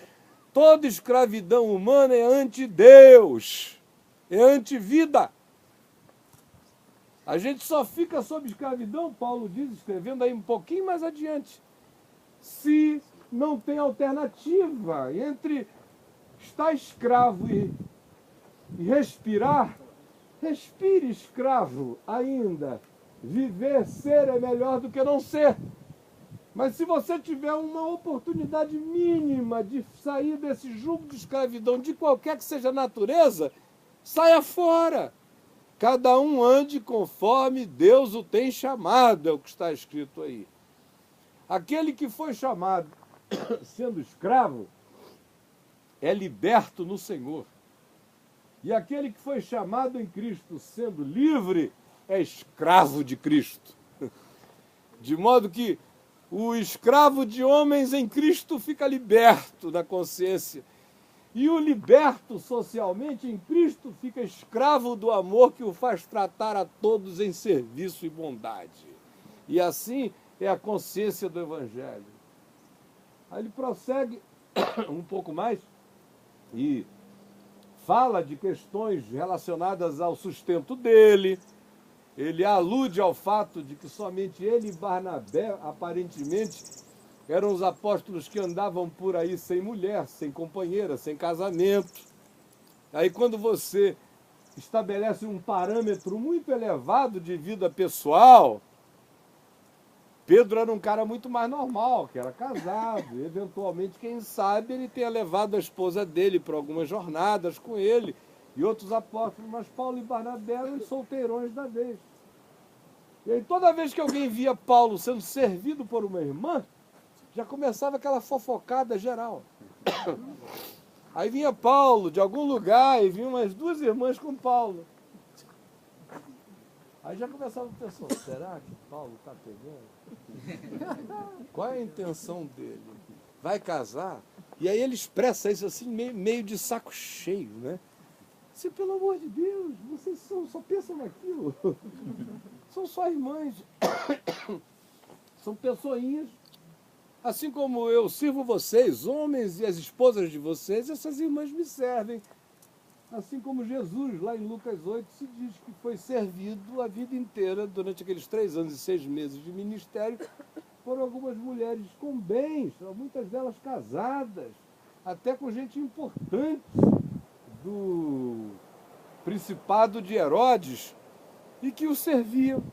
Toda escravidão humana é anti-Deus, é anti-vida. A gente só fica sob escravidão, Paulo diz, escrevendo aí um pouquinho mais adiante, se não tem alternativa entre estar escravo e respirar. Respire escravo ainda. Viver, ser é melhor do que não ser. Mas se você tiver uma oportunidade mínima de sair desse jugo de escravidão, de qualquer que seja a natureza, saia fora. Cada um ande conforme Deus o tem chamado, é o que está escrito aí. Aquele que foi chamado sendo escravo é liberto no Senhor. E aquele que foi chamado em Cristo sendo livre é escravo de Cristo. De modo que o escravo de homens em Cristo fica liberto da consciência. E o liberto socialmente em Cristo fica escravo do amor que o faz tratar a todos em serviço e bondade. E assim é a consciência do Evangelho. Aí ele prossegue um pouco mais e fala de questões relacionadas ao sustento dele. Ele alude ao fato de que somente ele e Barnabé, aparentemente, eram os apóstolos que andavam por aí sem mulher, sem companheira, sem casamento. Aí quando você estabelece um parâmetro muito elevado de vida pessoal, Pedro era um cara muito mais normal, que era casado. E, eventualmente, quem sabe, ele tenha levado a esposa dele para algumas jornadas com ele e outros apóstolos, mas Paulo e Barnabé eram os solteirões da vez. E aí, toda vez que alguém via Paulo sendo servido por uma irmã, já começava aquela fofocada geral. Aí vinha Paulo de algum lugar e vinham umas duas irmãs com Paulo. Aí já começava a pensar, será que Paulo está pegando? Qual é a intenção dele? Vai casar? E aí ele expressa isso assim, meio de saco cheio, né? Assim, pelo amor de Deus, vocês só pensam naquilo. São só irmãs. São pessoinhas. Assim como eu sirvo vocês, homens, e as esposas de vocês, essas irmãs me servem. Assim como Jesus, lá em Lucas 8, se diz que foi servido a vida inteira, durante aqueles 3 anos e 6 meses de ministério, por algumas mulheres com bens, muitas delas casadas, até com gente importante do Principado de Herodes, e que o serviam.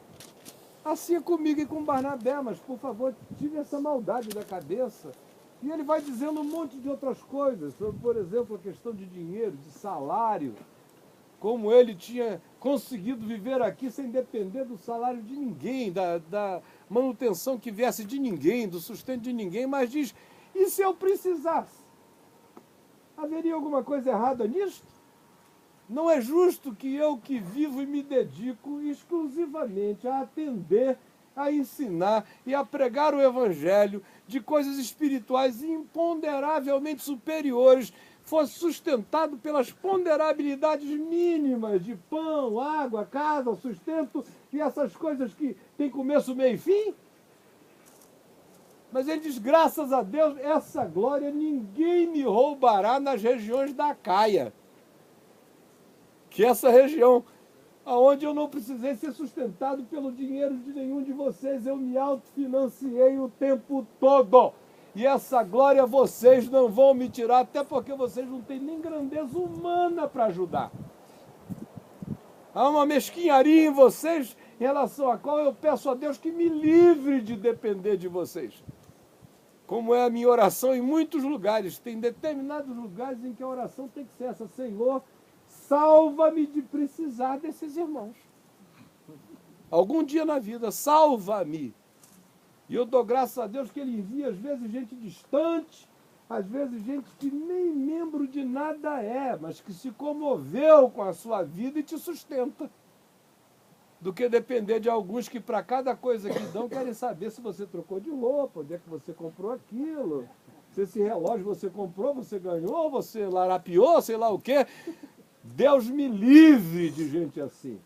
Assim é comigo e com Barnabé, mas, por favor, tire essa maldade da cabeça. E ele vai dizendo um monte de outras coisas, sobre, por exemplo, a questão de dinheiro, de salário, como ele tinha conseguido viver aqui sem depender do salário de ninguém, da manutenção que viesse de ninguém, do sustento de ninguém, mas diz, e se eu precisasse? Haveria alguma coisa errada nisso? Não é justo que eu que vivo e me dedico exclusivamente a atender, a ensinar e a pregar o Evangelho de coisas espirituais imponderavelmente superiores, fosse sustentado pelas ponderabilidades mínimas de pão, água, casa, sustento e essas coisas que têm começo, meio e fim? Mas ele diz, graças a Deus, essa glória ninguém me roubará nas regiões da Acaia. Que essa região, onde eu não precisei ser sustentado pelo dinheiro de nenhum de vocês, eu me autofinanciei o tempo todo. E essa glória vocês não vão me tirar, até porque vocês não têm nem grandeza humana para ajudar. Há uma mesquinharia em vocês, em relação à qual eu peço a Deus que me livre de depender de vocês. Como é a minha oração em muitos lugares. Tem determinados lugares em que a oração tem que ser essa, Senhor, salva-me de precisar desses irmãos. Algum dia na vida, salva-me. E eu dou graças a Deus que Ele envia, às vezes, gente distante, às vezes, gente que nem membro de nada é, mas que se comoveu com a sua vida e te sustenta. Do que depender de alguns que, para cada coisa que dão, querem saber se você trocou de roupa, onde é que você comprou aquilo, se esse relógio você comprou, você ganhou, você larapiou, sei lá o quê. Deus me livre de gente assim.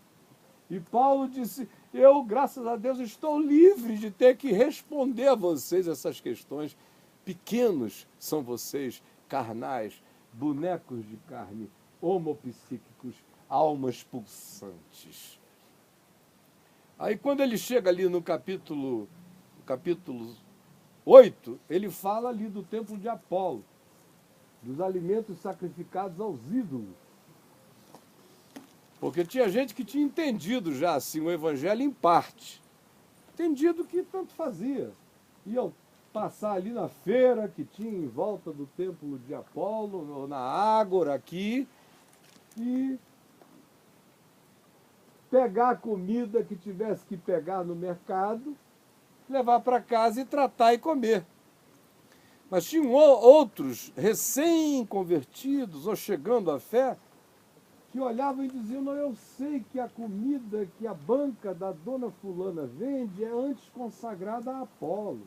E Paulo disse, eu, graças a Deus, estou livre de ter que responder a vocês essas questões. Pequenos são vocês, carnais, bonecos de carne, homopsíquicos, almas pulsantes. Aí quando ele chega ali no capítulo 8, ele fala ali do templo de Apolo, dos alimentos sacrificados aos ídolos. Porque tinha gente que tinha entendido já assim o Evangelho em parte. Entendido que tanto fazia. Iam passar ali na feira que tinha em volta do templo de Apolo, ou na Ágora aqui, e pegar a comida que tivesse que pegar no mercado, levar para casa e tratar e comer. Mas tinham outros recém-convertidos ou chegando à fé, que olhavam e diziam, não, eu sei que a comida que a banca da dona fulana vende é antes consagrada a Apolo.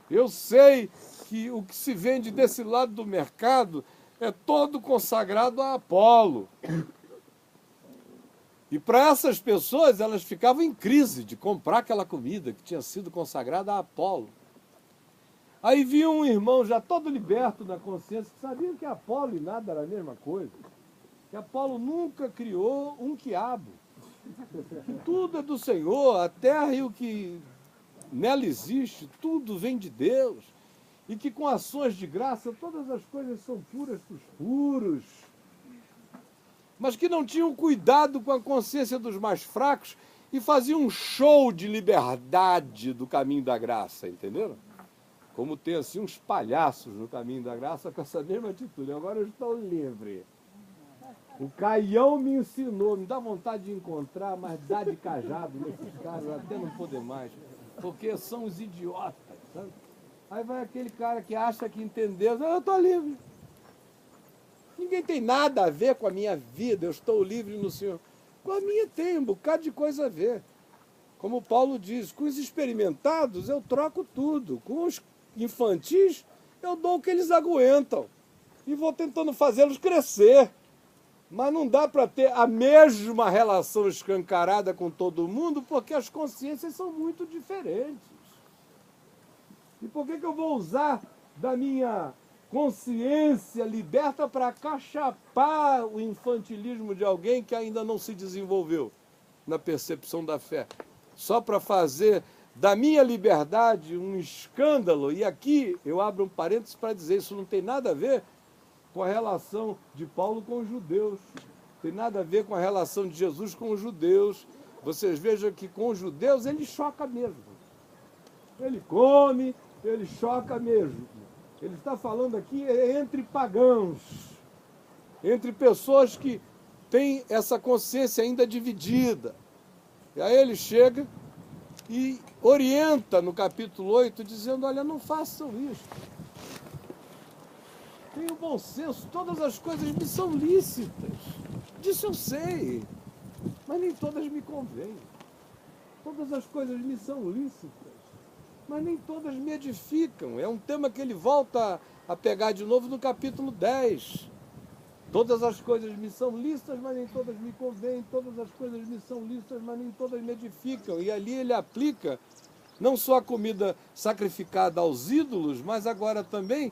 Eu sei que o que se vende desse lado do mercado é todo consagrado a Apolo. E para essas pessoas, elas ficavam em crise de comprar aquela comida que tinha sido consagrada a Apolo. Aí vinha um irmão já todo liberto na consciência, que sabia que Apolo e nada era a mesma coisa. Que Apolo nunca criou um quiabo. Que tudo é do Senhor, a terra e o que nela existe, tudo vem de Deus. E que com ações de graça todas as coisas são puras para os puros. Mas que não tinham cuidado com a consciência dos mais fracos e faziam um show de liberdade do caminho da graça, entenderam? Como tem assim uns palhaços no caminho da graça com essa mesma atitude. Agora eu estou livre. O Caião me ensinou, me dá vontade de encontrar, mas dá de cajado nesses caras até não poder mais. Porque são os idiotas, sabe? Aí vai aquele cara que acha que entendeu, eu estou livre. Ninguém tem nada a ver com a minha vida, eu estou livre no Senhor. Com a minha tem um bocado de coisa a ver. Como Paulo diz, com os experimentados eu troco tudo. Com os infantis eu dou o que eles aguentam. E vou tentando fazê-los crescer. Mas não dá para ter a mesma relação escancarada com todo mundo, porque as consciências são muito diferentes. E por que eu vou usar da minha consciência liberta para acachapar o infantilismo de alguém que ainda não se desenvolveu na percepção da fé? Só para fazer da minha liberdade um escândalo. E aqui eu abro um parênteses para dizer, isso não tem nada a ver com a relação de Paulo com os judeus. Tem nada a ver com a relação de Jesus com os judeus. Vocês vejam que com os judeus ele choca mesmo. Ele come, ele choca mesmo. Ele está falando aqui entre pagãos, entre pessoas que têm essa consciência ainda dividida. E aí ele chega e orienta no capítulo 8, dizendo, olha, não façam isso. Tenham bom senso, todas as coisas me são lícitas. Disso eu sei, mas nem todas me convêm. Todas as coisas me são lícitas, mas nem todas me edificam. É um tema que ele volta a pegar de novo no capítulo 10. Todas as coisas me são lícitas, mas nem todas me convêm. Todas as coisas me são lícitas, mas nem todas me edificam. E ali ele aplica não só a comida sacrificada aos ídolos, mas agora também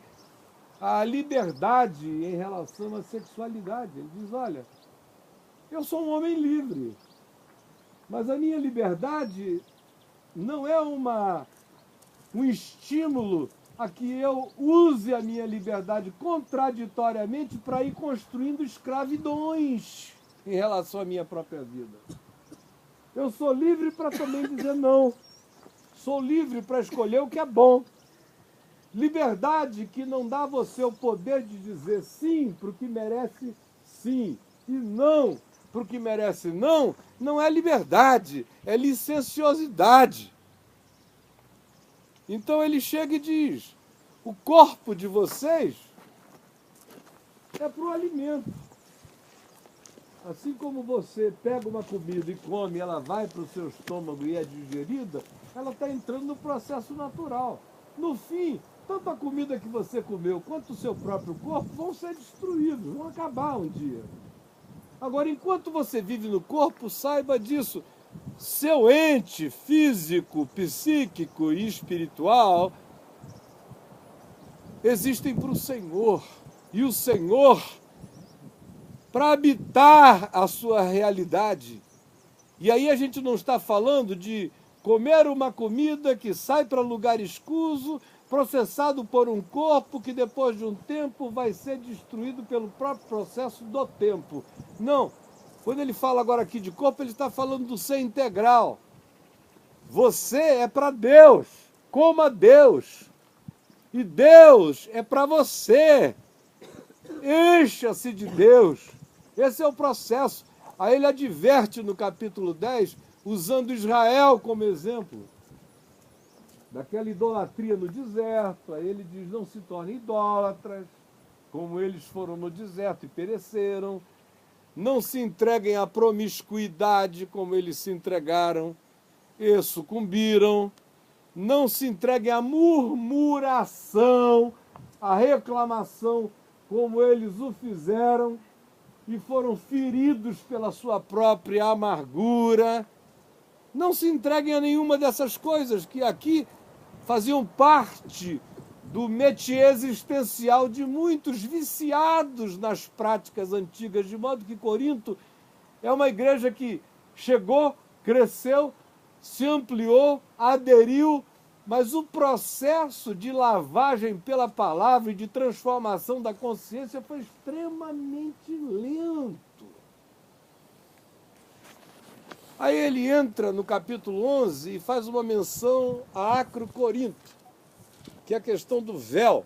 a liberdade em relação à sexualidade. Ele diz, olha, eu sou um homem livre, mas a minha liberdade não é um estímulo a que eu use a minha liberdade contraditoriamente para ir construindo escravidões em relação à minha própria vida. Eu sou livre para também dizer não. Sou livre para escolher o que é bom. Liberdade que não dá a você o poder de dizer sim para o que merece sim e não para o que merece não, não é liberdade, é licenciosidade. Então ele chega e diz, o corpo de vocês é para o alimento. Assim como você pega uma comida e come, ela vai para o seu estômago e é digerida, ela está entrando no processo natural. No fim, tanto a comida que você comeu quanto o seu próprio corpo vão ser destruídos, vão acabar um dia. Agora, enquanto você vive no corpo, saiba disso. Seu ente físico, psíquico e espiritual existem para o Senhor. E o Senhor, para habitar a sua realidade. E aí a gente não está falando de comer uma comida que sai para lugar escuso, processado por um corpo que depois de um tempo vai ser destruído pelo próprio processo do tempo. Não. Quando ele fala agora aqui de corpo, ele está falando do ser integral. Você é para Deus, coma Deus. E Deus é para você. Encha-se de Deus. Esse é o processo. Aí ele adverte no capítulo 10, usando Israel como exemplo. Daquela idolatria no deserto. Aí ele diz, não se tornem idólatras, como eles foram no deserto e pereceram. não se entreguem à promiscuidade como eles se entregaram e sucumbiram, não se entreguem à murmuração, à reclamação como eles o fizeram e foram feridos pela sua própria amargura. Não se entreguem a nenhuma dessas coisas que aqui faziam parte do métier existencial de muitos viciados nas práticas antigas, de modo que Corinto é uma igreja que chegou, cresceu, se ampliou, aderiu, mas o processo de lavagem pela palavra e de transformação da consciência foi extremamente lento. Aí ele entra no capítulo 11 e faz uma menção a Acro-Corinto, que é a questão do véu.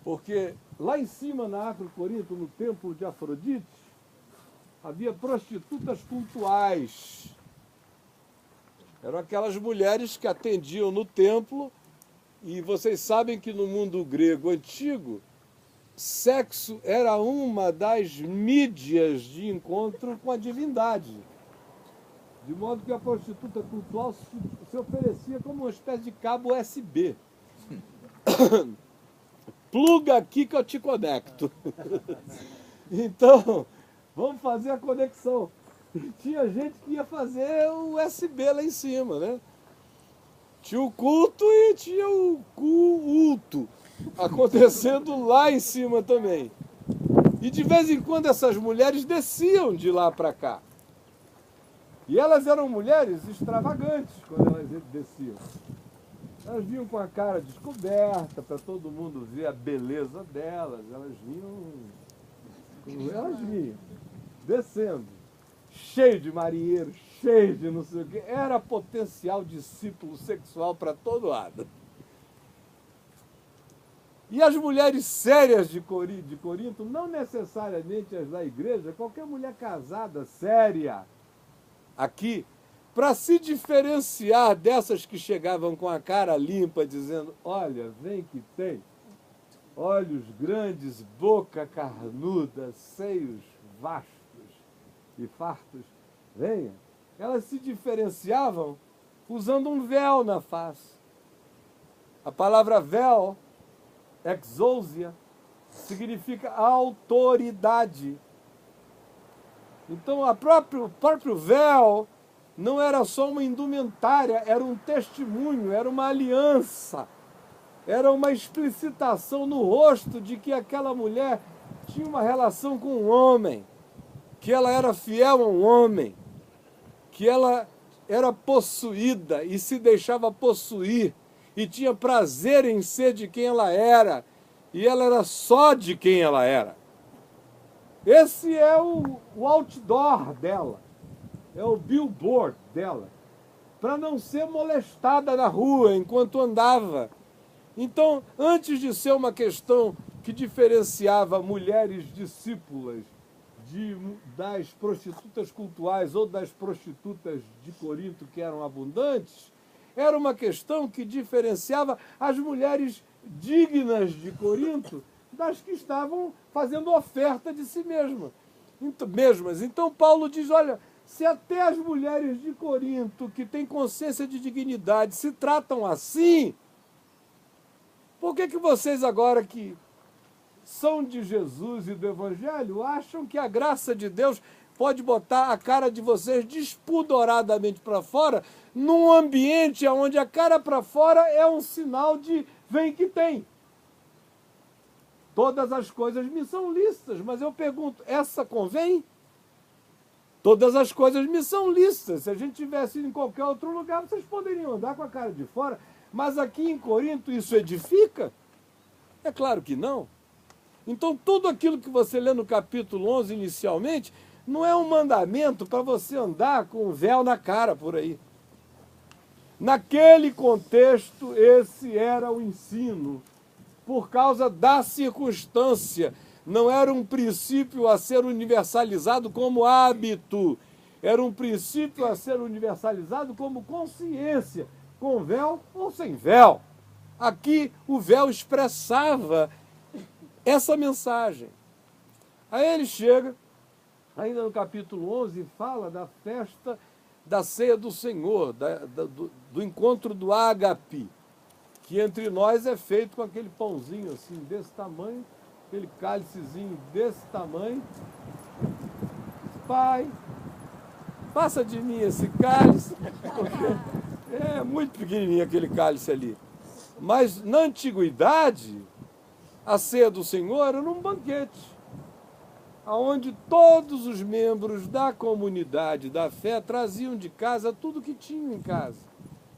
Porque lá em cima, na Acro-Corinto, no templo de Afrodite, havia prostitutas cultuais. Eram aquelas mulheres que atendiam no templo, e vocês sabem que no mundo grego antigo, sexo era uma das mídias de encontro com a divindade. De modo que a prostituta cultual se oferecia como uma espécie de cabo USB. Pluga aqui que eu te conecto. Então, vamos fazer a conexão. Tinha gente que ia fazer o USB lá em cima, né? Tinha o culto e tinha o culto acontecendo lá em cima também. E de vez em quando essas mulheres desciam de lá para cá. E elas eram mulheres extravagantes quando elas desciam. Elas vinham com a cara descoberta para todo mundo ver a beleza delas. Elas vinham descendo, cheio de marinheiros, cheio de não sei o quê. Era potencial discípulo sexual para todo lado. E as mulheres sérias de Corinto, não necessariamente as da igreja, qualquer mulher casada, séria, aqui, para se diferenciar dessas que chegavam com a cara limpa, dizendo, olha, vem que tem, olhos grandes, boca carnuda, seios vastos e fartos, venha. Elas se diferenciavam usando um véu na face. A palavra véu, exousia, significa autoridade. Então, o próprio véu não era só uma indumentária, era um testemunho, era uma aliança, era uma explicitação no rosto de que aquela mulher tinha uma relação com um homem, que ela era fiel a um homem, que ela era possuída e se deixava possuir, e tinha prazer em ser de quem ela era, e ela era só de quem ela era. Esse é o outdoor dela, é o billboard dela, para não ser molestada na rua enquanto andava. Então, antes de ser uma questão que diferenciava mulheres discípulas das prostitutas cultuais ou das prostitutas de Corinto que eram abundantes, era uma questão que diferenciava as mulheres dignas de Corinto das que estavam fazendo oferta de si mesmas. Então Paulo diz, olha, se até as mulheres de Corinto, que têm consciência de dignidade, se tratam assim, por que vocês agora que são de Jesus e do Evangelho acham que a graça de Deus pode botar a cara de vocês despudoradamente para fora, num ambiente onde a cara para fora é um sinal de vem que tem? Todas as coisas me são lícitas, mas eu pergunto, essa convém? Todas as coisas me são lícitas. Se a gente tivesse ido em qualquer outro lugar, vocês poderiam andar com a cara de fora. Mas aqui em Corinto isso edifica? É claro que não. Então tudo aquilo que você lê no capítulo 11 inicialmente, não é um mandamento para você andar com um véu na cara por aí. Naquele contexto, esse era o ensino, por causa da circunstância. Não era um princípio a ser universalizado como hábito, era um princípio a ser universalizado como consciência, com véu ou sem véu. Aqui o véu expressava essa mensagem. Aí ele chega, ainda no capítulo 11, e fala da festa da ceia do Senhor, do encontro do ágape, que entre nós é feito com aquele pãozinho assim, desse tamanho, aquele cálicezinho desse tamanho. Pai, passa de mim esse cálice, porque é muito pequenininho aquele cálice ali. Mas na antiguidade, a ceia do Senhor era num banquete, onde todos os membros da comunidade da fé traziam de casa tudo que tinham em casa.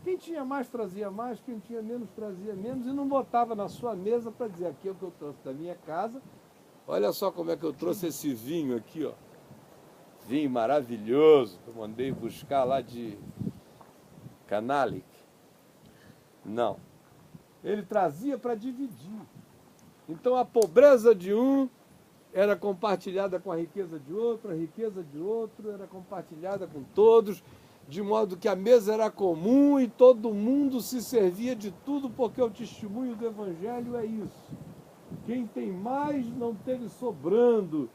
Quem tinha mais trazia mais, quem tinha menos trazia menos, e não botava na sua mesa para dizer: aqui é o que eu trouxe da minha casa, olha só como é que eu trouxe esse vinho aqui, ó. Vinho maravilhoso, que eu mandei buscar lá de Canalic. Não. Ele trazia para dividir. Então a pobreza de um era compartilhada com a riqueza de outro era compartilhada com todos, de modo que a mesa era comum e todo mundo se servia de tudo, porque o testemunho do Evangelho é isso. Quem tem mais não teve sobrando,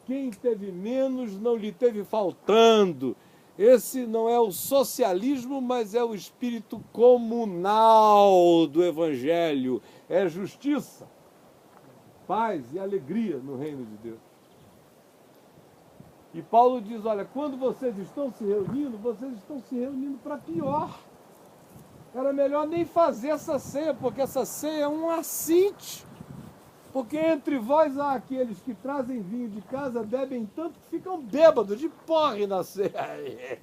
quem teve menos não lhe teve faltando. Esse não é o socialismo, mas é o espírito comunal do Evangelho, é justiça, paz e alegria no reino de Deus. E Paulo diz: olha, quando vocês estão se reunindo para pior. Era melhor nem fazer essa ceia, porque essa ceia é um assinte. Porque entre vós há aqueles que trazem vinho de casa, bebem tanto que ficam bêbados de porre na ceia.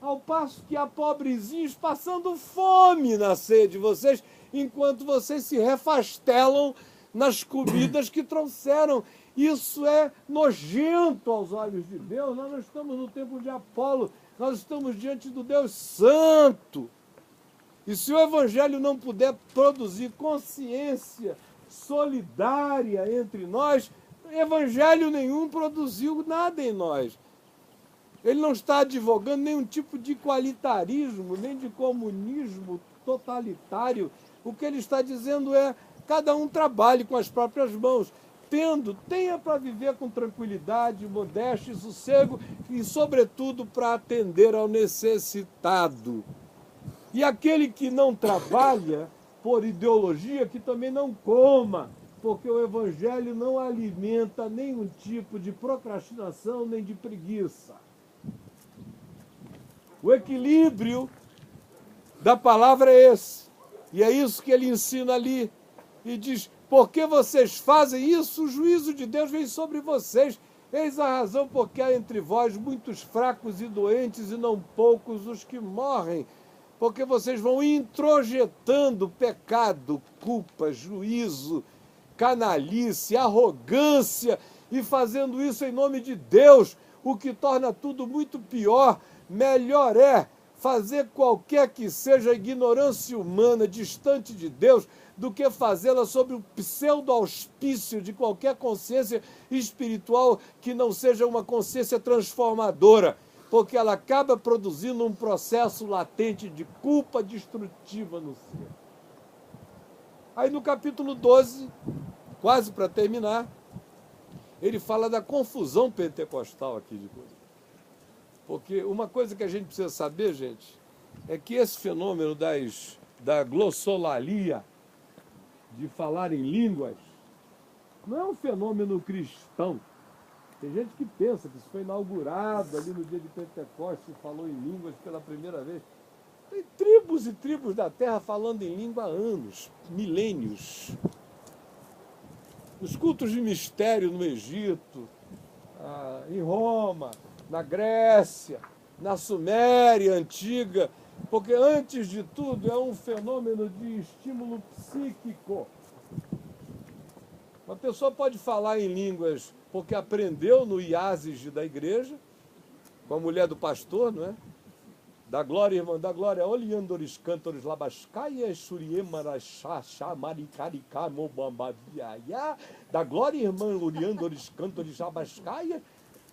Ao passo que há pobrezinhos passando fome na ceia de vocês, enquanto vocês se refastelam nas comidas que trouxeram. Isso é nojento aos olhos de Deus. Nós não estamos no tempo de Apolo, nós estamos diante do Deus Santo. E se o Evangelho não puder produzir consciência solidária entre nós, Evangelho nenhum produziu nada em nós. Ele não está advogando nenhum tipo de igualitarismo, nem de comunismo totalitário. O que ele está dizendo é: cada um trabalhe com as próprias mãos, tenha para viver com tranquilidade, modéstia e sossego, e, sobretudo, para atender ao necessitado. E aquele que não trabalha por ideologia, que também não coma, porque o Evangelho não alimenta nenhum tipo de procrastinação nem de preguiça. O equilíbrio da palavra é esse. E é isso que ele ensina ali. E diz: porque vocês fazem isso, o juízo de Deus vem sobre vocês. Eis a razão porque há entre vós muitos fracos e doentes, e não poucos os que morrem. Porque vocês vão introjetando pecado, culpa, juízo, canalice, arrogância, e fazendo isso em nome de Deus, o que torna tudo muito pior. Melhor é fazer qualquer que seja a ignorância humana distante de Deus, do que fazê-la sob o pseudo-auspício de qualquer consciência espiritual que não seja uma consciência transformadora, porque ela acaba produzindo um processo latente de culpa destrutiva no ser. Aí no capítulo 12, quase para terminar, ele fala da confusão pentecostal aqui de coisa. Porque uma coisa que a gente precisa saber, gente, é que esse fenômeno da glossolalia, de falar em línguas, não é um fenômeno cristão. Tem gente que pensa que isso foi inaugurado ali no dia de Pentecostes, e falou em línguas pela primeira vez. Tem tribos e tribos da terra falando em língua há anos, milênios. Os cultos de mistério no Egito, em Roma, na Grécia, na Suméria antiga, porque antes de tudo é um fenômeno de estímulo psíquico. Uma pessoa pode falar em línguas porque aprendeu no IASIS da igreja, com a mulher do pastor, não é? Da glória, irmã, da glória. Oliandores, cantores, labascaia, xuriemaraxá, maricarica, mobambabiaia. Da glória, irmã, oliandores, cantores, labascaia.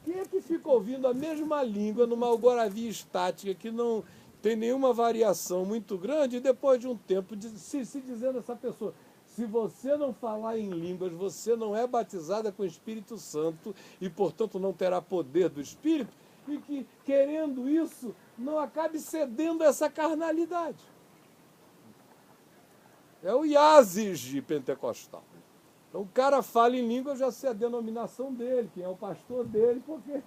Quem é que fica ouvindo a mesma língua numa algoravia estática que não tem nenhuma variação muito grande, e depois de um tempo se dizendo essa pessoa: se você não falar em línguas, você não é batizada com o Espírito Santo e, portanto, não terá poder do Espírito, e que, querendo isso, não acabe cedendo a essa carnalidade. É o iasis de pentecostal. Então, o cara fala em língua, eu já sei a denominação dele, quem é o pastor dele, porque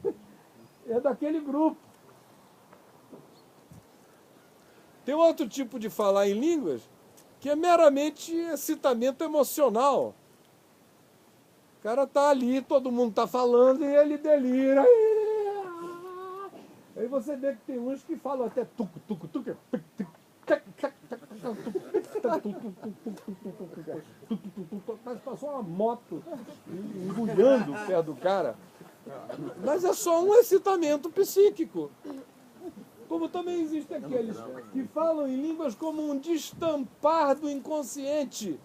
é daquele grupo. Tem outro tipo de falar em línguas, que é meramente excitamento emocional. O cara está ali, todo mundo está falando e ele delira. Aí você vê que tem uns que falam até tucu, tucu, tucu, mas passou uma moto engulhando o pé do cara. Mas é só um excitamento psíquico. Como também existem aqueles que falam em línguas como um destampar do inconsciente.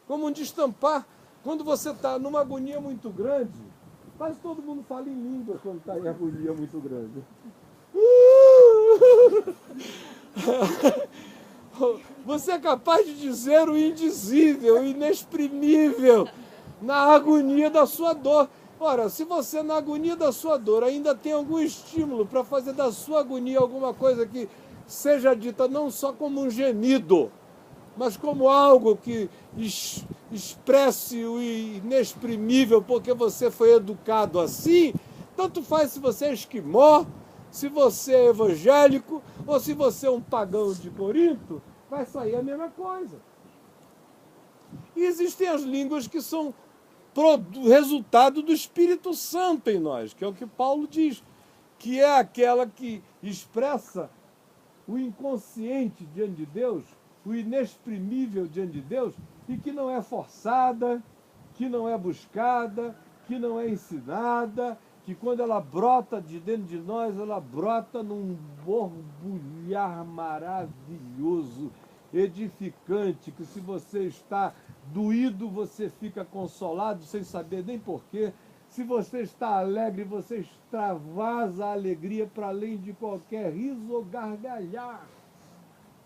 Como um destampar. Quando você está numa agonia muito grande, quase todo mundo fala em línguas quando está em agonia muito grande. Você é capaz de dizer o indizível, o inexprimível, na agonia da sua dor. Ora, se você na agonia da sua dor ainda tem algum estímulo para fazer da sua agonia alguma coisa que seja dita não só como um gemido, mas como algo que expresse o inexprimível porque você foi educado assim, tanto faz se você é esquimó, se você é evangélico ou se você é um pagão de Corinto, vai sair a mesma coisa. E existem as línguas que são resultado do Espírito Santo em nós, que é o que Paulo diz, que é aquela que expressa o inconsciente diante de Deus, o inexprimível diante de Deus, e que não é forçada, que não é buscada, que não é ensinada, que quando ela brota de dentro de nós, ela brota num borbulhar maravilhoso, edificante, que se você está doído, você fica consolado, sem saber nem porquê. Se você está alegre, você extravasa a alegria para além de qualquer riso ou gargalhar,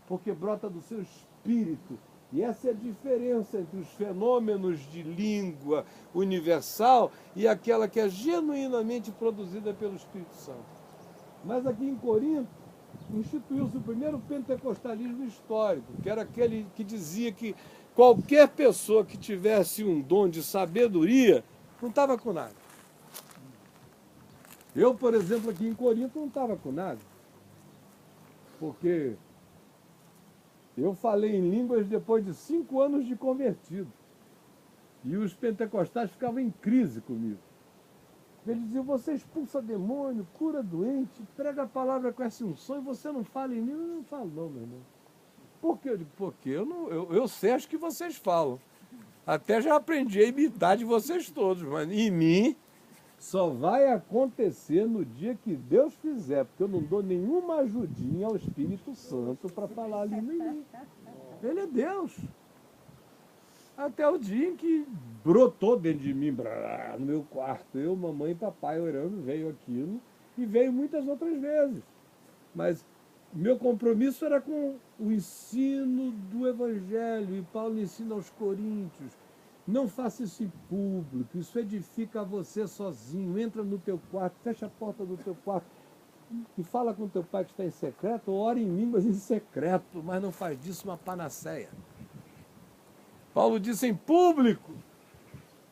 porque brota do seu espírito. E essa é a diferença entre os fenômenos de língua universal e aquela que é genuinamente produzida pelo Espírito Santo. Mas aqui em Corinto, instituiu-se o primeiro pentecostalismo histórico, que era aquele que dizia que qualquer pessoa que tivesse um dom de sabedoria não estava com nada. Eu, por exemplo, aqui em Corinto não estava com nada, porque eu falei em línguas depois de 5 anos de convertido. E os pentecostais ficavam em crise comigo. Eles diziam, você expulsa demônio, cura doente, prega a palavra com essa unção e você não fala em língua. Eu não falo não, meu irmão. Por quê? Eu digo, porque eu sei as que vocês falam. Até já aprendi a imitar de vocês todos, mas em mim só vai acontecer no dia que Deus fizer, porque eu não dou nenhuma ajudinha ao Espírito Santo para falar a língua em mim. Ele é Deus. Até o dia em que brotou dentro de mim, no meu quarto, eu, mamãe e papai orando, veio aquilo, e veio muitas outras vezes. Mas meu compromisso era com o ensino do Evangelho, e Paulo ensina aos Coríntios, não faça isso em público, isso edifica você sozinho, entra no teu quarto, fecha a porta do teu quarto, e fala com o teu pai que está em secreto, ou ora em línguas em secreto, mas não faz disso uma panaceia. Paulo disse em público,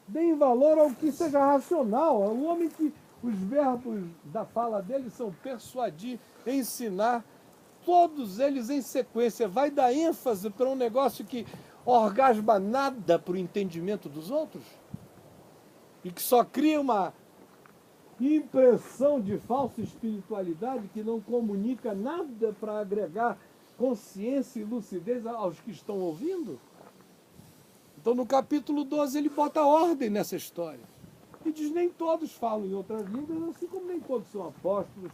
deem valor ao que seja racional, ao homem que os verbos da fala dele são persuadir, ensinar, todos eles em sequência. Vai dar ênfase para um negócio que orgasma nada para o entendimento dos outros e que só cria uma impressão de falsa espiritualidade que não comunica nada para agregar consciência e lucidez aos que estão ouvindo. Então, no capítulo 12, ele bota ordem nessa história. E diz, nem todos falam em outras línguas, assim como nem todos são apóstolos,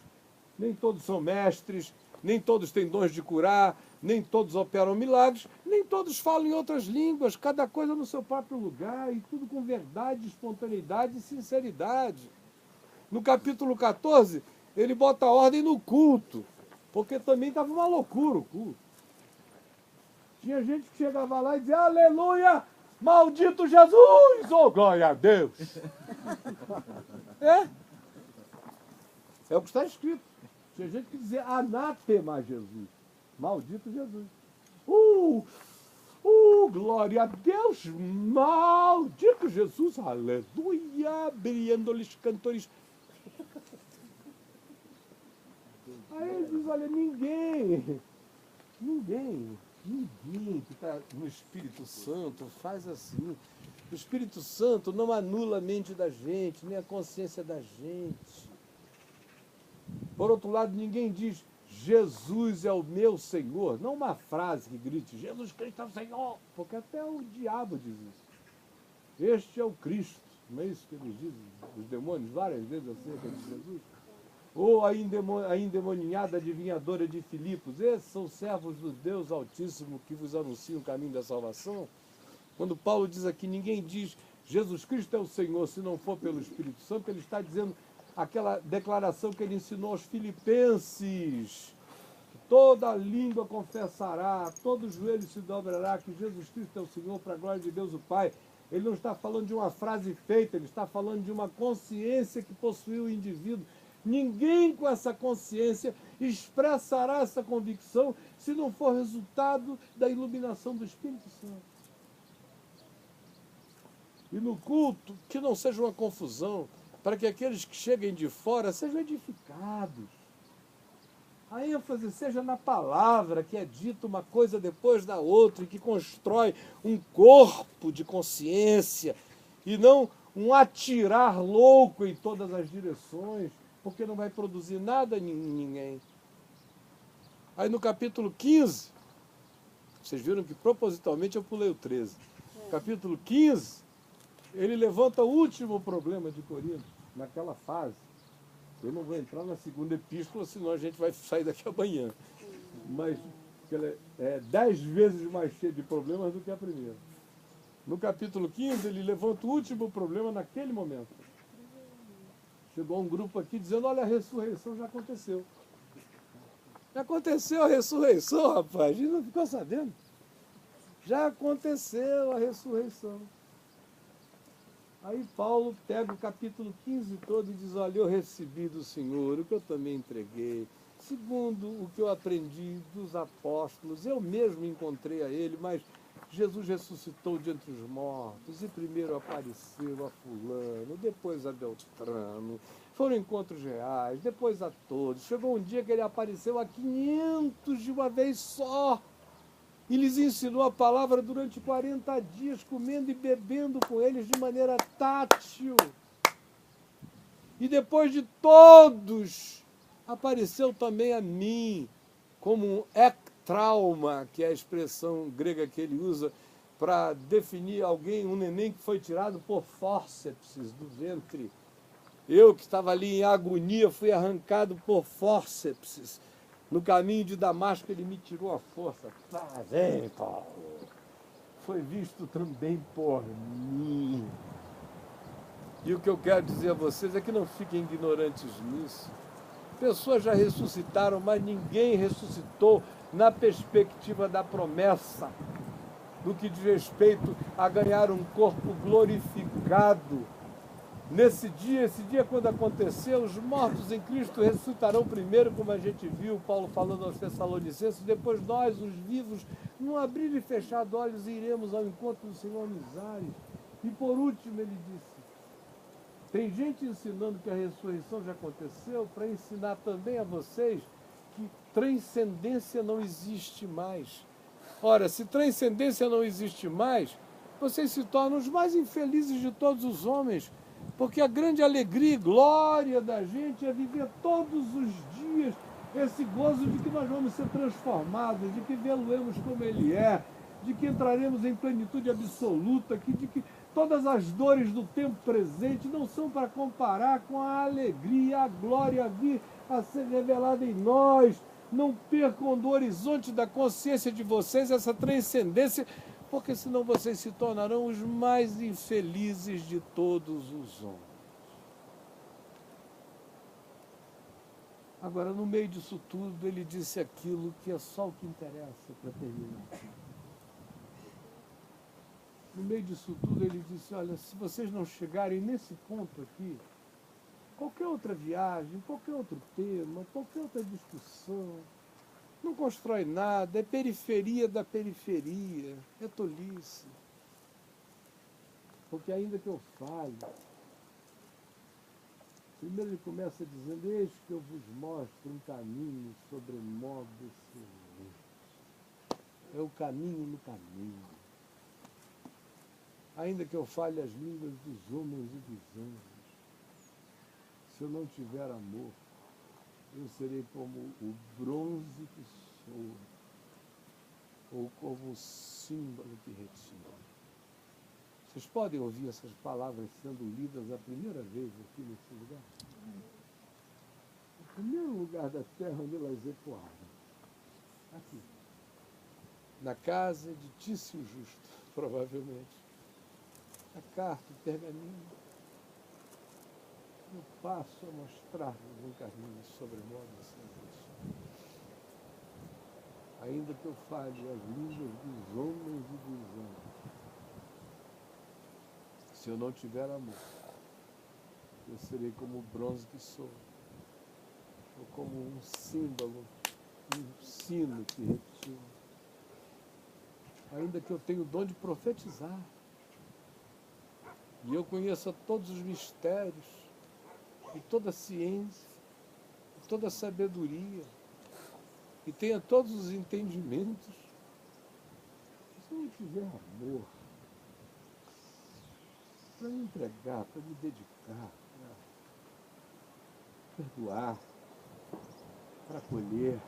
nem todos são mestres, nem todos têm dons de curar, nem todos operam milagres, nem todos falam em outras línguas, cada coisa no seu próprio lugar, e tudo com verdade, espontaneidade e sinceridade. No capítulo 14, ele bota ordem no culto, porque também estava uma loucura o culto. Tinha gente que chegava lá e dizia, aleluia, maldito Jesus, oh glória a Deus. É o que está escrito. Tinha gente que dizia anátema Jesus, maldito Jesus. Glória a Deus, maldito Jesus, aleluia, brilhando-lhes cantores. Aí ele diz, olha, ninguém que está no Espírito Santo faz assim. O Espírito Santo não anula a mente da gente, nem a consciência da gente. Por outro lado, ninguém diz, Jesus é o meu Senhor. Não uma frase que grite, Jesus Cristo é o Senhor. Porque até o diabo diz isso. Este é o Cristo. Não é isso que eles dizem? Os demônios várias vezes acerca de Jesus. Ou a endemoninhada adivinhadora de Filipos. Esses são servos do Deus Altíssimo que vos anunciam o caminho da salvação. Quando Paulo diz aqui, ninguém diz Jesus Cristo é o Senhor se não for pelo Espírito Santo, ele está dizendo aquela declaração que ele ensinou aos filipenses. Toda língua confessará, todo joelho se dobrará que Jesus Cristo é o Senhor para a glória de Deus o Pai. Ele não está falando de uma frase feita, ele está falando de uma consciência que possuiu o indivíduo. Ninguém com essa consciência expressará essa convicção se não for resultado da iluminação do Espírito Santo. E no culto, que não seja uma confusão, para que aqueles que cheguem de fora sejam edificados. A ênfase seja na palavra, que é dita uma coisa depois da outra, e que constrói um corpo de consciência, e não um atirar louco em todas as direções, porque não vai produzir nada em ninguém. Aí no capítulo 15, vocês viram que propositalmente eu pulei o 13. Capítulo 15, ele levanta o último problema de Corinto, naquela fase. Eu não vou entrar na segunda epístola, senão a gente vai sair daqui amanhã. Mas ela é 10 vezes mais cheia de problemas do que a primeira. No capítulo 15, ele levanta o último problema naquele momento. Chegou um grupo aqui dizendo, olha, a ressurreição já aconteceu. Já aconteceu a ressurreição, rapaz. A gente não ficou sabendo. Já aconteceu a ressurreição. Aí Paulo pega o capítulo 15 todo e diz, olha, eu recebi do Senhor o que eu também entreguei, segundo o que eu aprendi dos apóstolos, eu mesmo encontrei a ele, mas Jesus ressuscitou de entre os mortos, e primeiro apareceu a fulano, depois a Beltrano, foram encontros reais, depois a todos. Chegou um dia que ele apareceu a 500 de uma vez só, e lhes ensinou a palavra durante 40 dias, comendo e bebendo com eles de maneira tátil. E depois de todos, apareceu também a mim, como um ectrauma, que é a expressão grega que ele usa para definir alguém, um neném que foi tirado por fórceps do ventre. Eu que estava ali em agonia, fui arrancado por fórceps. No caminho de Damasco, ele me tirou a força. Vem, Paulo. Foi visto também por mim. E o que eu quero dizer a vocês é que não fiquem ignorantes nisso. Pessoas já ressuscitaram, mas ninguém ressuscitou na perspectiva da promessa, no que diz respeito a ganhar um corpo glorificado. Esse dia quando aconteceu, os mortos em Cristo ressuscitarão primeiro, como a gente viu, Paulo falando aos Tessalonicenses, depois nós, os vivos, num abrir e fechar de olhos, iremos ao encontro do Senhor nos ares. E por último ele disse, tem gente ensinando que a ressurreição já aconteceu, para ensinar também a vocês que transcendência não existe mais. Ora, se transcendência não existe mais, vocês se tornam os mais infelizes de todos os homens, porque a grande alegria e glória da gente é viver todos os dias esse gozo de que nós vamos ser transformados, de que vê-lo-emos como ele é, de que entraremos em plenitude absoluta, de que todas as dores do tempo presente não são para comparar com a alegria, a glória a vir a ser revelada em nós. Não percam do horizonte da consciência de vocês essa transcendência, porque senão vocês se tornarão os mais infelizes de todos os homens. Agora, no meio disso tudo, ele disse aquilo que é só o que interessa para terminar. no meio disso tudo, ele disse, olha, se vocês não chegarem nesse ponto aqui, qualquer outra viagem, qualquer outro tema, qualquer outra discussão, não constrói nada, é periferia da periferia, é tolice. Porque ainda que eu fale, primeiro ele começa dizendo, eis que eu vos mostro um caminho sobremodo excelente. É o caminho no caminho. Ainda que eu fale as línguas dos homens e dos anjos, se eu não tiver amor, eu serei como o bronze que sou, ou como o símbolo que retira. Vocês podem ouvir essas palavras sendo lidas a primeira vez aqui nesse lugar? O primeiro lugar da terra onde elas ecoaram. Aqui. Na casa de Tício Justo, provavelmente. A carta, o pergaminho. Eu passo a mostrar-vos um caminho sobremodo excelente. Ainda que eu fale as línguas dos homens e dos anjos, se eu não tiver amor, eu serei como o bronze que sou, ou como um símbolo, um sino que retine. Ainda que eu tenha o dom de profetizar, e eu conheça todos os mistérios, e toda a ciência, e toda a sabedoria, e tenha todos os entendimentos, se eu não tiver amor, para me entregar, para me dedicar, para perdoar, para acolher,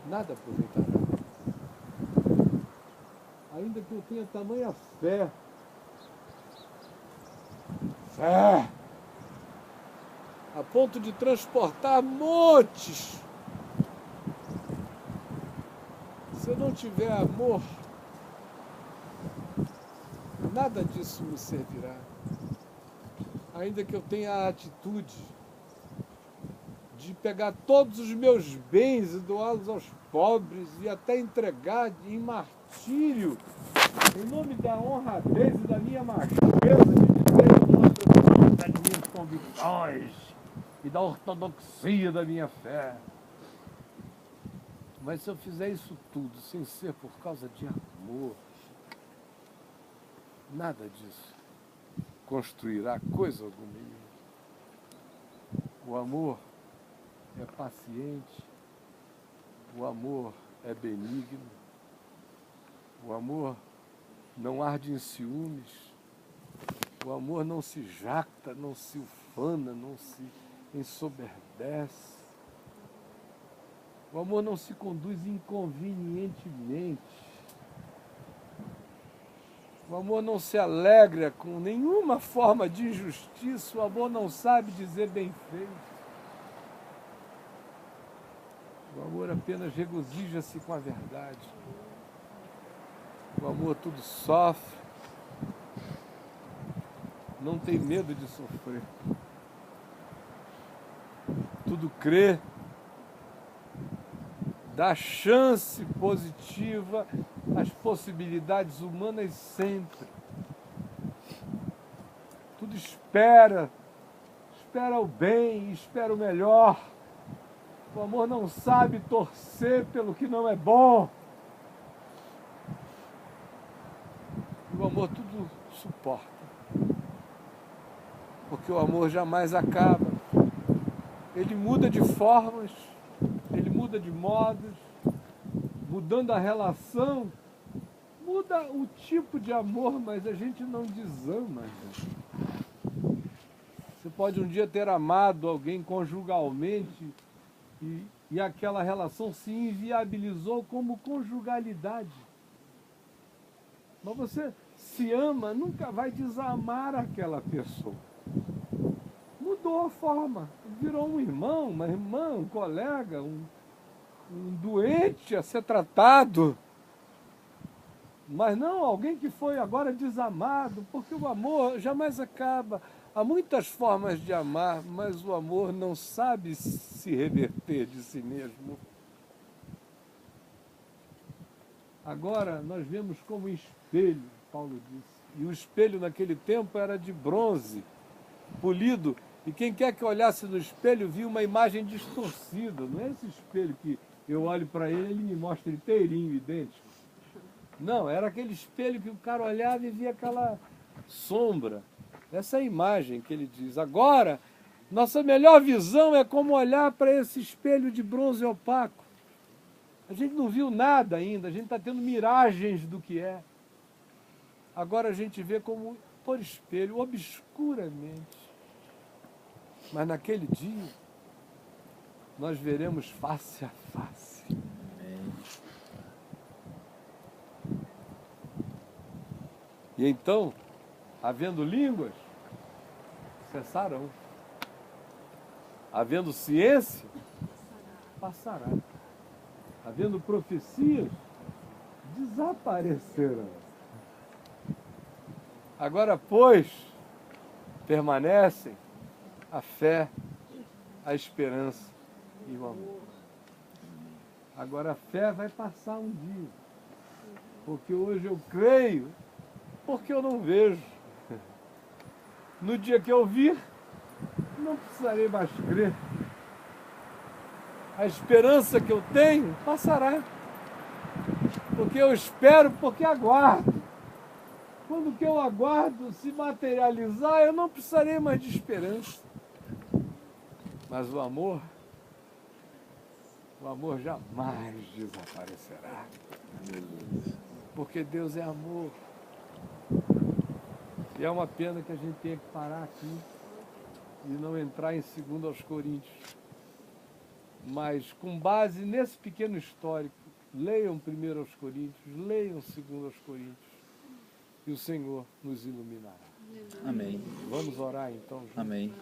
nada aproveitará. Ainda que eu tenha tamanha fé, a ponto de transportar montes, se eu não tiver amor, nada disso me servirá. Ainda que eu tenha a atitude de pegar todos os meus bens e doá-los aos pobres e até entregar em martírio, em nome da honradez e da minha macheza, de dizer eu mostro das minhas convicções e da ortodoxia da minha fé. Mas se eu fizer isso tudo sem ser por causa de amor, nada disso construirá coisa alguma em mim. O amor é paciente, o amor é benigno, o amor não arde em ciúmes, o amor não se jacta, não se ufana, não se ensoberbece, o amor não se conduz inconvenientemente, o amor não se alegra com nenhuma forma de injustiça, o amor não sabe dizer bem feito. O amor apenas regozija-se com a verdade. O amor tudo sofre, não tem medo de sofrer. Tudo crê, dá chance positiva às possibilidades humanas sempre. Tudo espera o bem, espera o melhor. O amor não sabe torcer pelo que não é bom. O amor tudo suporta. Porque o amor jamais acaba. Ele muda de formas, ele muda de modos, mudando a relação, muda o tipo de amor, mas a gente não desama. Você pode um dia ter amado alguém conjugalmente e aquela relação se inviabilizou como conjugalidade. Mas você se ama, nunca vai desamar aquela pessoa. Mudou a forma, virou um irmão, uma irmã, um colega, um doente a ser tratado. Mas não alguém que foi agora desamado, porque o amor jamais acaba. Há muitas formas de amar, mas o amor não sabe se reverter de si mesmo. Agora nós vemos como espelho, Paulo disse. E o espelho naquele tempo era de bronze, polido. E quem quer que olhasse no espelho via uma imagem distorcida. Não é esse espelho que eu olho para ele e ele me mostra inteirinho, idêntico. Não, era aquele espelho que o cara olhava e via aquela sombra. Essa é a imagem que ele diz. Agora, nossa melhor visão é como olhar para esse espelho de bronze opaco. A gente não viu nada ainda, a gente está tendo miragens do que é. Agora a gente vê como por espelho, obscuramente. Mas naquele dia, nós veremos face a face. Amém. E então, havendo línguas, cessarão. Havendo ciência, passará. Havendo profecias, desaparecerão. Agora, pois, permanecem a fé, a esperança e o amor. Agora a fé vai passar um dia. Porque hoje eu creio, porque eu não vejo. No dia que eu vir, não precisarei mais crer. A esperança que eu tenho passará. Porque eu espero, porque aguardo. Quando o que eu aguardo se materializar, eu não precisarei mais de esperança. Mas o amor jamais desaparecerá. Porque Deus é amor. E é uma pena que a gente tenha que parar aqui e não entrar em 2 Coríntios. Mas com base nesse pequeno histórico, leiam 1 Coríntios, leiam 2 Coríntios, e o Senhor nos iluminará. Amém. Vamos orar então, juntos. Amém.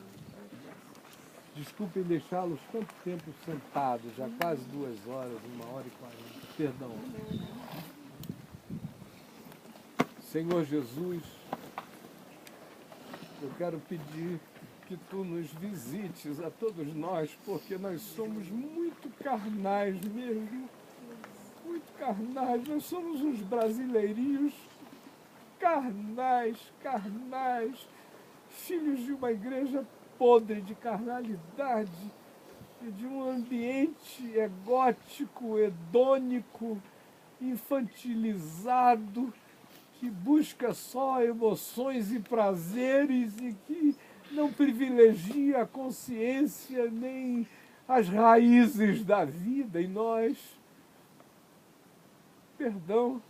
Desculpem deixá-los tanto tempo sentados, já quase 2 horas, 1h40. Perdão. Senhor Jesus, eu quero pedir que Tu nos visites a todos nós, porque nós somos muito carnais mesmo. Muito carnais. Nós somos uns brasileirinhos carnais, filhos de uma igreja podre de carnalidade, de um ambiente egótico, hedônico, infantilizado, que busca só emoções e prazeres e que não privilegia a consciência nem as raízes da vida em nós. Perdão.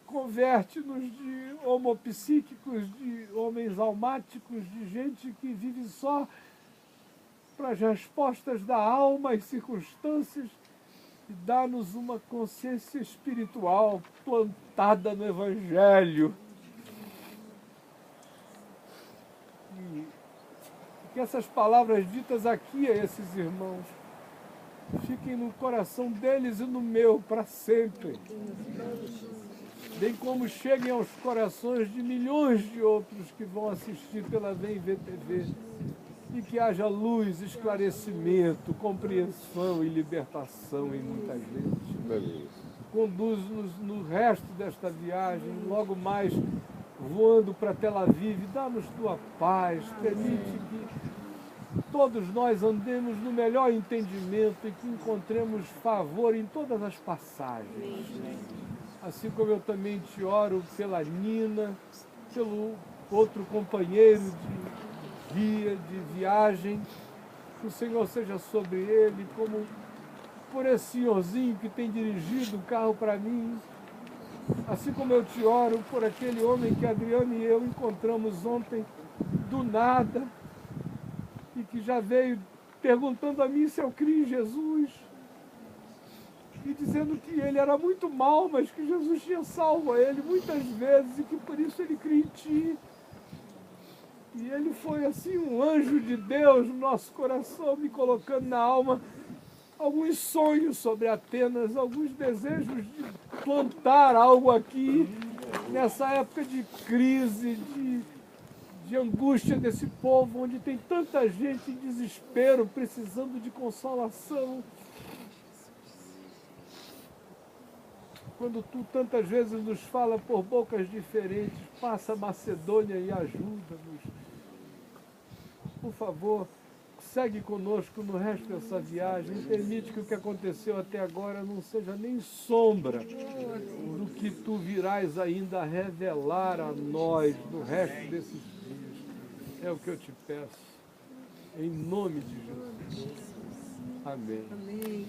Converte-nos de homopsíquicos, de homens almáticos, de gente que vive só para as respostas da alma e circunstâncias, e dá-nos uma consciência espiritual plantada no Evangelho. E que essas palavras ditas aqui a esses irmãos fiquem no coração deles e no meu para sempre. Bem como cheguem aos corações de milhões de outros que vão assistir pela Vem Ver TV, e que haja luz, esclarecimento, compreensão e libertação em muita gente. Conduz-nos no resto desta viagem, logo mais voando para Tel Aviv, dá-nos Tua paz, permite que todos nós andemos no melhor entendimento e que encontremos favor em todas as passagens. Assim como eu também te oro pela Nina, pelo outro companheiro de guia, de viagem, que o Senhor seja sobre ele, como por esse senhorzinho que tem dirigido o carro para mim, assim como eu te oro por aquele homem que Adriano e eu encontramos ontem do nada, e que já veio perguntando a mim se eu crio em Jesus, e dizendo que ele era muito mal, mas que Jesus tinha salvo a ele muitas vezes e que por isso ele cria em ti. E ele foi assim um anjo de Deus no nosso coração, me colocando na alma alguns sonhos sobre Atenas, alguns desejos de plantar algo aqui, nessa época de crise, de angústia desse povo, onde tem tanta gente em desespero, precisando de consolação. quando tu tantas vezes nos fala por bocas diferentes, passa a Macedônia e ajuda-nos. Por favor, segue conosco no resto dessa viagem, permite que o que aconteceu até agora não seja nem sombra do que tu virás ainda a revelar a nós no resto desses dias. É o que eu te peço, em nome de Jesus. Amém. Amém.